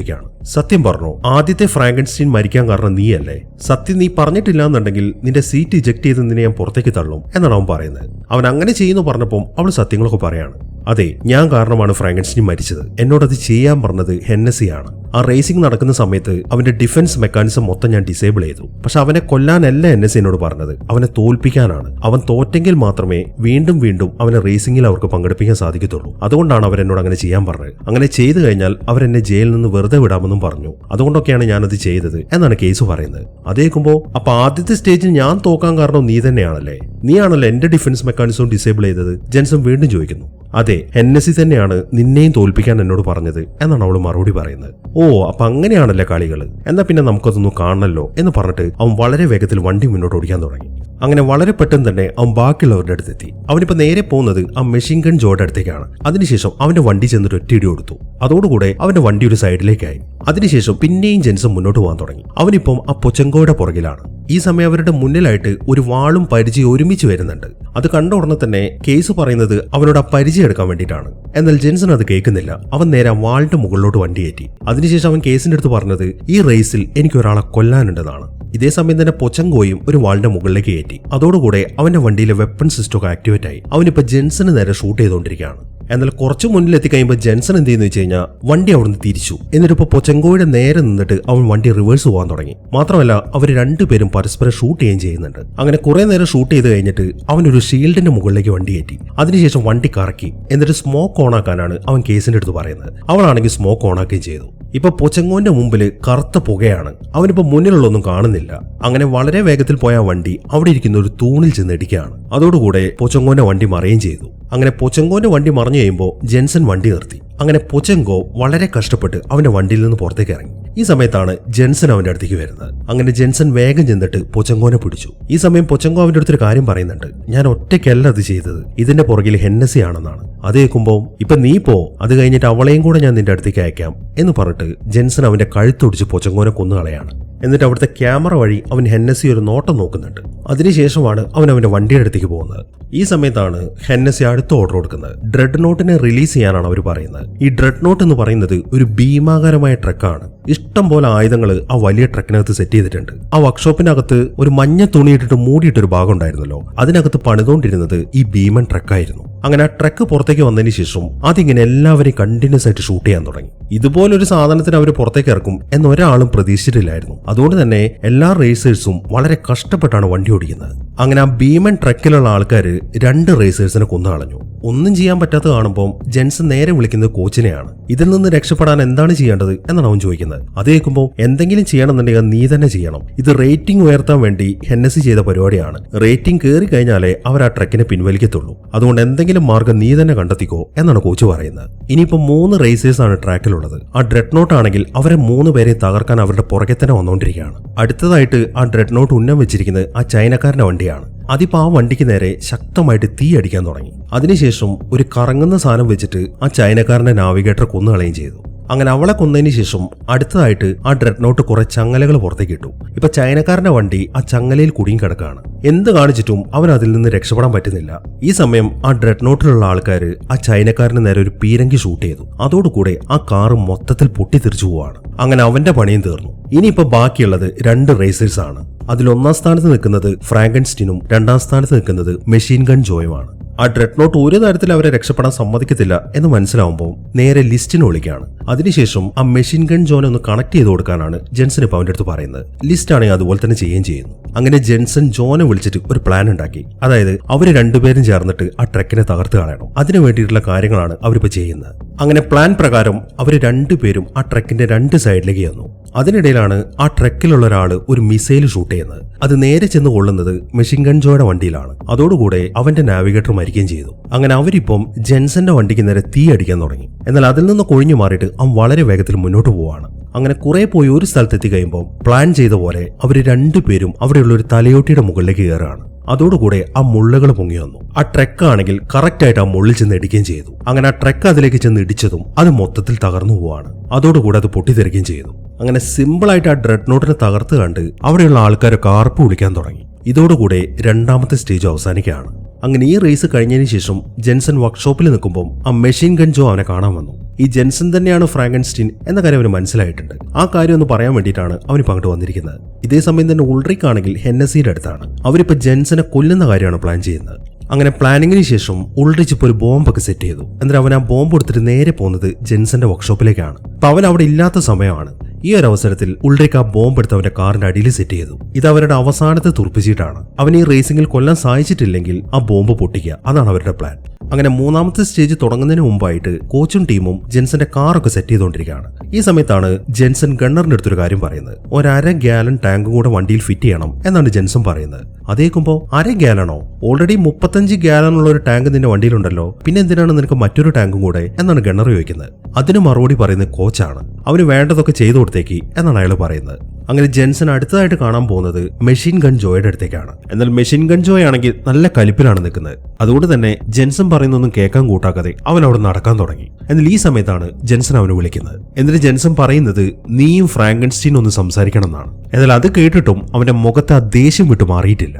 സത്യം പറഞ്ഞോ, ആദ്യത്തെ ഫ്രാങ്കൻസ്റ്റീൻ മരിക്കാൻ കാരണം നീയല്ലേ? സത്യം നീ പറഞ്ഞിട്ടില്ല എന്നുണ്ടെങ്കിൽ നിന്റെ സീറ്റ് ഇജക്ട് ചെയ്ത് നിന്നെ ഞാൻ പുറത്തേക്ക് തള്ളും എന്നാണ് അവൻ പറയുന്നത്. അവൻ അങ്ങനെ ചെയ്യുന്നു പറഞ്ഞപ്പോൾ അവൾ സത്യങ്ങളൊക്കെ പറയാണ്. അതെ, ഞാൻ കാരണമാണ് ഫ്രാങ്കൻസ്റ്റീൻ മരിച്ചത്. എന്നോടത് ചെയ്യാൻ പറഞ്ഞത് ഹെന്നസിയാണ്. ആ റേസിംഗ് നടക്കുന്ന സമയത്ത് അവന്റെ ഡിഫൻസ് മെക്കാനിസം മൊത്തം ഞാൻ ഡിസേബിൾ ചെയ്തു. പക്ഷെ അവനെ കൊല്ലാനല്ല ഹെന്നസി എന്നോട് പറഞ്ഞത്, അവനെ തോൽപ്പിക്കാനാണ്. അവൻ തോറ്റെങ്കിൽ മാത്രമേ വീണ്ടും വീണ്ടും അവനെ റേസിംഗിൽ അവർക്ക് പങ്കെടുപ്പിക്കാൻ സാധിക്കത്തുള്ളൂ. അതുകൊണ്ടാണ് അവരെന്നോട് അങ്ങനെ ചെയ്യാൻ പറഞ്ഞത്. അങ്ങനെ ചെയ്തു കഴിഞ്ഞാൽ അവരെന്നെ ജയിലിൽ നിന്ന് വെറുതെ വിടാമെന്നും പറഞ്ഞു. അതുകൊണ്ടൊക്കെയാണ് ഞാനത് ചെയ്തത് എന്നാണ് കേസ് പറയുന്നത്. അതേക്കുമ്പോ അപ്പൊ ആദ്യത്തെ സ്റ്റേജിൽ ഞാൻ തോക്കാൻ കാരണം നീ തന്നെയാണല്ലേ? നീയാണല്ലോ എന്റെ ഡിഫൻസ് മെക്കാനിസം ഡിസേബിൾ ചെയ്തത്? ജെൻസൺ വീണ്ടും ചോദിക്കുന്നു. അതെ, ഹെന്നസി തന്നെയാണ് നിന്നെയും തോൽപ്പിക്കാൻ എന്നോട് പറഞ്ഞത് എന്നാണ് അവൾ മറുപടി പറയുന്നത്. ഓ, അപ്പൊ അങ്ങനെയാണല്ലേ കളികൾ, എന്നാ പിന്നെ നമുക്കതൊന്നും കാണണല്ലോ എന്ന് പറഞ്ഞിട്ട് അവൻ വളരെ വേഗത്തിൽ വണ്ടി മുന്നോട്ട് ഓടിക്കാൻ തുടങ്ങി. അങ്ങനെ വളരെ പെട്ടെന്ന് തന്നെ അവൻ ബാക്കിയുള്ളവരുടെ അടുത്തെത്തി. അവനിപ്പോ നേരെ പോകുന്നത് ആ മെഷീൻ ഗൺ ജോയുടെ അടുത്തേക്കാണ്. അതിനുശേഷം അവന്റെ വണ്ടി ചെന്നിട്ട് ഒറ്റയിടി കൊടുത്തു. അതോടുകൂടെ അവന്റെ വണ്ടി ഒരു സൈഡിലേക്കായി. അതിനുശേഷം പിന്നെയും ജെൻസൺ മുന്നോട്ട് പോകാൻ തുടങ്ങി. അവനിപ്പം ആ പൊച്ചങ്കോയുടെ പുറകിലാണ്. ഈ സമയം അവരുടെ മുന്നിലായിട്ട് ഒരു വാളും പരിചയം ഒരുമിച്ച് വരുന്നുണ്ട്. അത് കണ്ട ഉടനെ തന്നെ കേസ് പറയുന്നത് അവനോട് ആ പരിചയം എടുക്കാൻ വേണ്ടിയിട്ടാണ്. എന്നാൽ ജെൻസൺ അത് കേൾക്കുന്നില്ല. അവൻ നേരെ ആ വാളിന്റെ മുകളിലോട്ട് വണ്ടി കയറ്റി. അതിനുശേഷം അവൻ കേസിന്റെ അടുത്ത് പറഞ്ഞത് ഈ റേസിൽ എനിക്ക് ഒരാളെ കൊല്ലാനുണ്ടെന്നാണ്. ഇതേ സമയം തന്നെ പൊച്ചങ്കോയും ഒരു വാളിന്റെ മുകളിലേക്ക് കയറ്റി. അതോടുകൂടെ അവന്റെ വണ്ടിയിലെ വെപ്പൺ സിസ്റ്റം ഒക്കെ ആക്ടിവേറ്റ് ആയി. അവനിപ്പോ ജെൻസന് നേരെ ഷൂട്ട് ചെയ്തുകൊണ്ടിരിക്കുകയാണ്. എന്നാൽ കുറച്ചു മുന്നിലെത്തി കഴിയുമ്പോൾ ജെൻസൺ എന്ത് ചെയ്യുന്നു വെച്ച് കഴിഞ്ഞാൽ വണ്ടി അവിടുന്ന് തിരിച്ചു. എന്നിട്ടിപ്പോ പൊച്ചങ്കോയുടെ നേരെ നിന്നിട്ട് അവൻ വണ്ടി റിവേഴ്സ് പോകാൻ തുടങ്ങി. മാത്രമല്ല അവർ രണ്ടുപേരും പരസ്പരം ഷൂട്ട് ചെയ്യുന്നുണ്ട്. അങ്ങനെ കുറെ നേരം ഷൂട്ട് ചെയ്ത് കഴിഞ്ഞിട്ട് അവനൊരു ഷീൽഡിന്റെ മുകളിലേക്ക് വണ്ടി കയറ്റി. അതിനുശേഷം വണ്ടി കറക്കി. എന്നിട്ട് സ്മോക്ക് ഓണാക്കാനാണ് അവൻ കേസിന്റെ അടുത്ത് പറയുന്നത്. അവളാണെങ്കിൽ സ്മോക്ക് ഓണാക്കുകയും ചെയ്തു. ഇപ്പൊ പൊച്ചങ്കോന്റെ മുമ്പിൽ കറുത്ത പുകയാണ്. അവനിപ്പോ മുന്നിലുള്ളൊന്നും കാണുന്നില്ല. അങ്ങനെ വളരെ വേഗത്തിൽ പോയ വണ്ടി അവിടെ ഇരിക്കുന്ന ഒരു തൂണിൽ ചെന്ന് ഇടിക്കുകയാണ്. അതോടുകൂടെ പൊച്ചങ്കോന്റെ വണ്ടി മറിയുകയും ചെയ്തു. അങ്ങനെ പൊച്ചങ്കോന്റെ വണ്ടി മറിഞ്ഞു കഴിയുമ്പോൾ ജെൻസൺ വണ്ടി നിർത്തി. അങ്ങനെ പൊച്ചങ്കോ വളരെ കഷ്ടപ്പെട്ട് അവന്റെ വണ്ടിയിൽ നിന്ന് പുറത്തേക്ക് ഇറങ്ങി. ഈ സമയത്താണ് ജെൻസൺ അവന്റെ അടുത്തേക്ക് വരുന്നത്. അങ്ങനെ ജെൻസൺ വേഗം ചെന്നിട്ട് പൊച്ചങ്കോനെ പിടിച്ചു. ഈ സമയം പൊച്ചങ്കോ അവന്റെ അടുത്തൊരു കാര്യം പറയുന്നുണ്ട്. ഞാൻ ഒറ്റയ്ക്കല്ല അത് ചെയ്തത്, ഇതിന്റെ പുറകിൽ ഹെന്നസി ആണെന്നാണ്. അത് കേൾക്കുമ്പോൾ ഇപ്പൊ നീ പോ, അത് കഴിഞ്ഞിട്ട് അവളെയും കൂടെ ഞാൻ നിന്റെ അടുത്തേക്ക് അയക്കാം എന്ന് പറഞ്ഞിട്ട് ജെൻസൺ അവന്റെ കഴുത്തൊടിച്ച് പൊച്ചങ്കോനെ കൊന്നുകളയാണ്. എന്നിട്ട് അവിടുത്തെ ക്യാമറ വഴി അവൻ ഹെന്നസി ഒരു നോട്ടം നോക്കുന്നുണ്ട്. അതിനുശേഷമാണ് അവൻ അവന്റെ വണ്ടിയുടെ അടുത്തേക്ക് പോകുന്നത്. ഈ സമയത്താണ് ഹെന്നസി അടുത്ത ഓർഡർ കൊടുക്കുന്നത്. ഡ്രെഡ് നോട്ടിനെ റിലീസ് ചെയ്യാനാണ് അവർ പറയുന്നത്. ഈ ഡ്രെഡ് നോട്ട് എന്ന് പറയുന്നത് ഒരു ഭീമാകാരമായ ട്രക്കാണ്. ഇഷ്ടം പോലെ ആയുധങ്ങൾ ആ വലിയ ട്രക്കിനകത്ത് സെറ്റ് ചെയ്തിട്ടുണ്ട്. ആ വർക്ക്ഷോപ്പിനകത്ത് ഒരു മഞ്ഞ തുണിയിട്ടിട്ട് മൂടിയിട്ടൊരു ഭാഗം ഉണ്ടായിരുന്നല്ലോ, അതിനകത്ത് പണിതുകൊണ്ടിരുന്നത് ഈ ഭീമൻ ട്രക്കായിരുന്നു. അങ്ങനെ ആ ട്രക്ക് പുറത്തേക്ക് വന്നതിന് ശേഷം അതിങ്ങനെ എല്ലാവരെയും കണ്ടിന്യൂസ് ആയിട്ട് ഷൂട്ട് ചെയ്യാൻ തുടങ്ങി. ഇതുപോലൊരു സാധനത്തിന് അവർ പുറത്തേക്ക് ഇറക്കും എന്ന് ഒരാളും പ്രതീക്ഷിച്ചിട്ടില്ലായിരുന്നു. അതുകൊണ്ട് തന്നെ എല്ലാ റേസേഴ്സും വളരെ കഷ്ടപ്പെട്ടാണ് വണ്ടി ഓടിക്കുന്നത്. അങ്ങനെ ആ ഭീമൻ ട്രക്കിലുള്ള ആൾക്കാർ 2 റേസേഴ്സിനെ കൊന്നു കളഞ്ഞു. ഒന്നും ചെയ്യാൻ പറ്റാത്ത കാണുമ്പോൾ ജെൻസൺ നേരെ വിളിക്കുന്നത് കോച്ചിനെയാണ്. ഇതിൽ നിന്ന് രക്ഷപ്പെടാൻ എന്താണ് ചെയ്യേണ്ടത് എന്നാണ് അവൻ ചോദിക്കുന്നത്. അത് കേൾക്കുമ്പോൾ എന്തെങ്കിലും ചെയ്യണമെന്നുണ്ടെങ്കിൽ നീ തന്നെ ചെയ്യണം. ഇത് റേറ്റിംഗ് ഉയർത്താൻ വേണ്ടി ഹെന്നസി ചെയ്ത പരിപാടിയാണ്. റേറ്റിംഗ് കയറി കഴിഞ്ഞാലേ അവർ ആ ട്രക്കിനെ പിൻവലിക്കത്തുള്ളൂ. അതുകൊണ്ട് എന്തെങ്കിലും മാർഗം നീ തന്നെ കണ്ടെത്തിക്കോ എന്നാണ് കോച്ച് പറയുന്നത്. ഇനിയിപ്പോ 3 റേസേഴ്സ് ആണ് ട്രാക്കിലുള്ളത്. ആ ഡ്രെഡ് നോട്ട് ആണെങ്കിൽ അവരെ 3 പേരെ തകർക്കാൻ അവരുടെ പുറകെ തന്നെ വന്നുകൊണ്ടിരിക്കുകയാണ്. അടുത്തതായിട്ട് ആ ഡ്രെഡ് നോട്ട് ഉന്നം വെച്ചിരിക്കുന്നത് ആ ചൈനക്കാരന്റെ വണ്ടിയാണ്. അതിപ്പോ ആ വണ്ടിക്ക് നേരെ ശക്തമായിട്ട് തീ അടിക്കാൻ തുടങ്ങി. അതിനുശേഷം ഒരു കറങ്ങുന്ന സാധനം വെച്ചിട്ട് ആ ചൈനക്കാരന്റെ നാവിഗേറ്റർ കൊന്നുകളയുകയും ചെയ്തു. അങ്ങനെ അവളെ കൊന്നതിന് ശേഷം അടുത്തതായിട്ട് ആ ഡ്രെഡ് നോട്ട് കുറെ ചങ്ങലകൾ പുറത്തേക്ക് ഇട്ടു. ഇപ്പൊ ചൈനക്കാരന്റെ വണ്ടി ആ ചങ്ങലയിൽ കുടുങ്ങി കിടക്കുകയാണ്. എന്ത് കാണിച്ചിട്ടും അവൻ അതിൽ നിന്ന് രക്ഷപ്പെടാൻ പറ്റുന്നില്ല. ഈ സമയം ആ ഡ്രെഡ് നോട്ടിലുള്ള ആൾക്കാർ ആ ചൈനക്കാരന് നേരെ ഒരു പീരങ്കി ഷൂട്ട് ചെയ്തു. അതോടുകൂടെ ആ കാറ് മൊത്തത്തിൽ പൊട്ടിത്തെറിച്ചു പോവാണ്. അങ്ങനെ അവന്റെ പണിയും തീർന്നു. ഇനിയിപ്പോ ബാക്കിയുള്ളത് 2 റേസേഴ്സ് ആണ്. അതിൽ 1ാം സ്ഥാനത്ത് നിൽക്കുന്നത് ഫ്രാങ്കൻസ്റ്റീനും 2ാം സ്ഥാനത്ത് നിൽക്കുന്നത് മെഷീൻ ഗൺ ജോയുമാണ്. ആ ഡ്രെഡ് നോട്ട് ഒരു തരത്തിൽ അവരെ രക്ഷപ്പെടാൻ സമ്മതിക്കത്തില്ല എന്ന് മനസ്സിലാവുമ്പോൾ നേരെ ലിസ്റ്റിനെ വിളിക്കുകയാണ്. അതിനുശേഷം ആ മെഷീൻ ഗൺ ജോനെ ഒന്ന് കണക്ട് ചെയ്ത് കൊടുക്കാനാണ് ജെൻസൺ ഇപ്പൊ അവന്റെ അടുത്ത് പറയുന്നത്. ലിസ്റ്റ് ആണെങ്കിൽ അതുപോലെ തന്നെ ചെയ്യുകയും ചെയ്യുന്നു. അങ്ങനെ ജെൻസൺ ജോനെ വിളിച്ചിട്ട് ഒരു പ്ലാൻ ഉണ്ടാക്കി. അതായത് അവര് 2 പേരും ചേർന്നിട്ട് ആ ട്രക്കിനെ തകർത്ത് കളയണം. അതിനു വേണ്ടിയിട്ടുള്ള കാര്യങ്ങളാണ് അവരിപ്പോ ചെയ്യുന്നത്. അങ്ങനെ പ്ലാൻ പ്രകാരം അവര് 2 പേരും ആ ട്രക്കിന്റെ 2 സൈഡിലേക്ക് ചെന്നു. അതിനിടയിലാണ് ആ ട്രക്കിലുള്ള ഒരാൾ ഒരു മിസൈൽ ഷൂട്ട് ചെയ്യുന്നത്. അത് നേരെ ചെന്ന് കൊള്ളുന്നത് മെഷീൻ ഗൺ ജോയുടെ വണ്ടിയിലാണ്. അതോടുകൂടെ അവന്റെ നാവിഗേറ്റർ മരിക്കുകയും ചെയ്തു. അങ്ങനെ അവരിപ്പം ജെൻസന്റെ വണ്ടിക്ക് നേരെ തീ അടിക്കാൻ തുടങ്ങി. എന്നാൽ അതിൽ നിന്ന് കൊഴിഞ്ഞു മാറിയിട്ട് അവൻ വളരെ വേഗത്തിൽ മുന്നോട്ട് പോവാണ്. അങ്ങനെ കുറെ പോയി ഒരു സ്ഥലത്തെത്തി കഴിയുമ്പോൾ പ്ലാൻ ചെയ്ത പോലെ അവര് 2 പേരും അവിടെയുള്ള ഒരു തലയോട്ടിയുടെ മുകളിലേക്ക് കയറുകയാണ്. അതോടുകൂടെ ആ മുള്ളുകൾ പൊങ്ങി വന്നു. ആ ട്രക്ക് ആണെങ്കിൽ കറക്റ്റ് ആയിട്ട് ആ മുള്ളിൽ ചെന്ന് ഇടിക്കുകയും ചെയ്തു. അങ്ങനെ ആ ട്രക്ക് അതിലേക്ക് ചെന്ന് ഇടിച്ചതും അത് മൊത്തത്തിൽ തകർന്നു പോവാണ്. അതോടുകൂടെ അത് പൊട്ടിത്തെറിക്കുകയും ചെയ്തു. അങ്ങനെ സിമ്പിൾ ആയിട്ട് ആ ഡ്രെഡ് നോട്ടിനെ തകർത്ത് കണ്ട് അവിടെയുള്ള ആൾക്കാരൊക്കെ ആർപ്പ് വിളിക്കാൻ തുടങ്ങി. ഇതോടുകൂടെ 2ാമത്തെ സ്റ്റേജ് അവസാനിക്കുകയാണ്. അങ്ങനെ ഈ റേസ് കഴിഞ്ഞതിന് ശേഷം ജെൻസൺ വർക്ക്ഷോപ്പിൽ നിൽക്കുമ്പോൾ ആ മെഷീൻ ഗൺ ജോ അവനെ കാണാൻ വന്നു. ഈ ജെൻസൺ തന്നെയാണ് ഫ്രാങ്കൻസ്റ്റീൻ എന്ന കാര്യം അവന് മനസ്സിലായിട്ടുണ്ട്. ആ കാര്യം ഒന്ന് പറയാൻ വേണ്ടിയിട്ടാണ് അവനിപ്പോൾ അങ്ങോട്ട് വന്നിരിക്കുന്നത്. ഇതേ സമയം തന്നെ ഉൾറിക് ആണെങ്കിൽ ഹെന്നസിയുടെ അടുത്താണ്. അവരിപ്പോ ജെൻസനെ കൊല്ലുന്ന കാര്യമാണ് പ്ലാൻ ചെയ്യുന്നത്. അങ്ങനെ പ്ലാനിങ്ങിന് ശേഷം ഉൾറിച്ച് ഇപ്പോൾ ഒരു ബോംബൊക്കെ സെറ്റ് ചെയ്തു. എന്നിട്ട് അവൻ ആ ബോംബ് എടുത്തിട്ട് നേരെ പോകുന്നത് ജെൻസന്റെ വർക്ക്ഷോപ്പിലേക്കാണ്. അപ്പൊ അവൻ അവിടെ ഇല്ലാത്ത സമയമാണ്. ഈ ഒരു അവസരത്തിൽ ഉൾറിക്ക് ആ ബോംബ് എടുത്ത് അവന്റെ കാറിന്റെ അടിയിൽ സെറ്റ് ചെയ്തു. ഇത് അവരുടെ അവസാനത്തെ തുറപ്പിച്ചിട്ടാണ്. അവൻ ഈ റേസിംഗിൽ കൊല്ലാൻ സാധിച്ചിട്ടില്ലെങ്കിൽ ആ ബോംബ് പൊട്ടിക്കുക, അതാണ് അവരുടെ പ്ലാൻ. അങ്ങനെ മൂന്നാമത്തെ സ്റ്റേജ് തുടങ്ങുന്നതിന് മുമ്പായിട്ട് കോച്ചും ടീമും ജെൻസന്റെ കാറൊക്കെ സെറ്റ് ചെയ്തുകൊണ്ടിരിക്കുകയാണ്. ഈ സമയത്താണ് ജെൻസൺ ഗണ്ണറിന്റെ അടുത്തൊരു കാര്യം പറയുന്നത്. 1.5 ഗാലൻ ടാങ്കും കൂടെ വണ്ടിയിൽ ഫിറ്റ് ചെയ്യണം എന്നാണ് ജെൻസൺ പറയുന്നത്. അതേക്കുമ്പോ 1/2 ഗാലണോ? ഓൾറെഡി 35 ഗാലനുള്ള ഒരു ടാങ്ക് നിന്റെ വണ്ടിയിലുണ്ടല്ലോ, പിന്നെ എന്തിനാണ് നിനക്ക് മറ്റൊരു ടാങ്കും കൂടെ എന്നാണ് ഗണ്ണർ ചോദിക്കുന്നത്. അതിന് മറുപടി പറയുന്നത് കോച്ചാണ്. അവന് വേണ്ടതൊക്കെ ചെയ്തു കൊടുത്തേക്ക് എന്നാണ് അയാൾ പറയുന്നത്. അങ്ങനെ ജെൻസൺ അടുത്തതായിട്ട് കാണാൻ പോകുന്നത് മെഷീൻ ഗൺ ജോയുടെ അടുത്തേക്കാണ്. എന്നാൽ മെഷീൻ ഗൺ ജോയ് ആണെങ്കിൽ നല്ല കലിപ്പിലാണ് നിൽക്കുന്നത്. അതുകൊണ്ട് തന്നെ ജെൻസൺ പറയുന്നൊന്നും കേൾക്കാൻ കൂട്ടാക്കാതെ അവൻ അവിടെ നടക്കാൻ തുടങ്ങി. എന്നാൽ ഈ സമയത്താണ് ജെൻസൺ അവനെ വിളിക്കുന്നത്. എന്നിട്ട് ജെൻസൺ പറയുന്നത് നീയും ഫ്രാങ്കൻസ്റ്റീനും ഒന്ന് സംസാരിക്കണം എന്നാണ്. എന്നാൽ അത് കേട്ടിട്ടും അവന്റെ മുഖത്ത് ആ ദേഷ്യം വിട്ടു മാറിയിട്ടില്ല.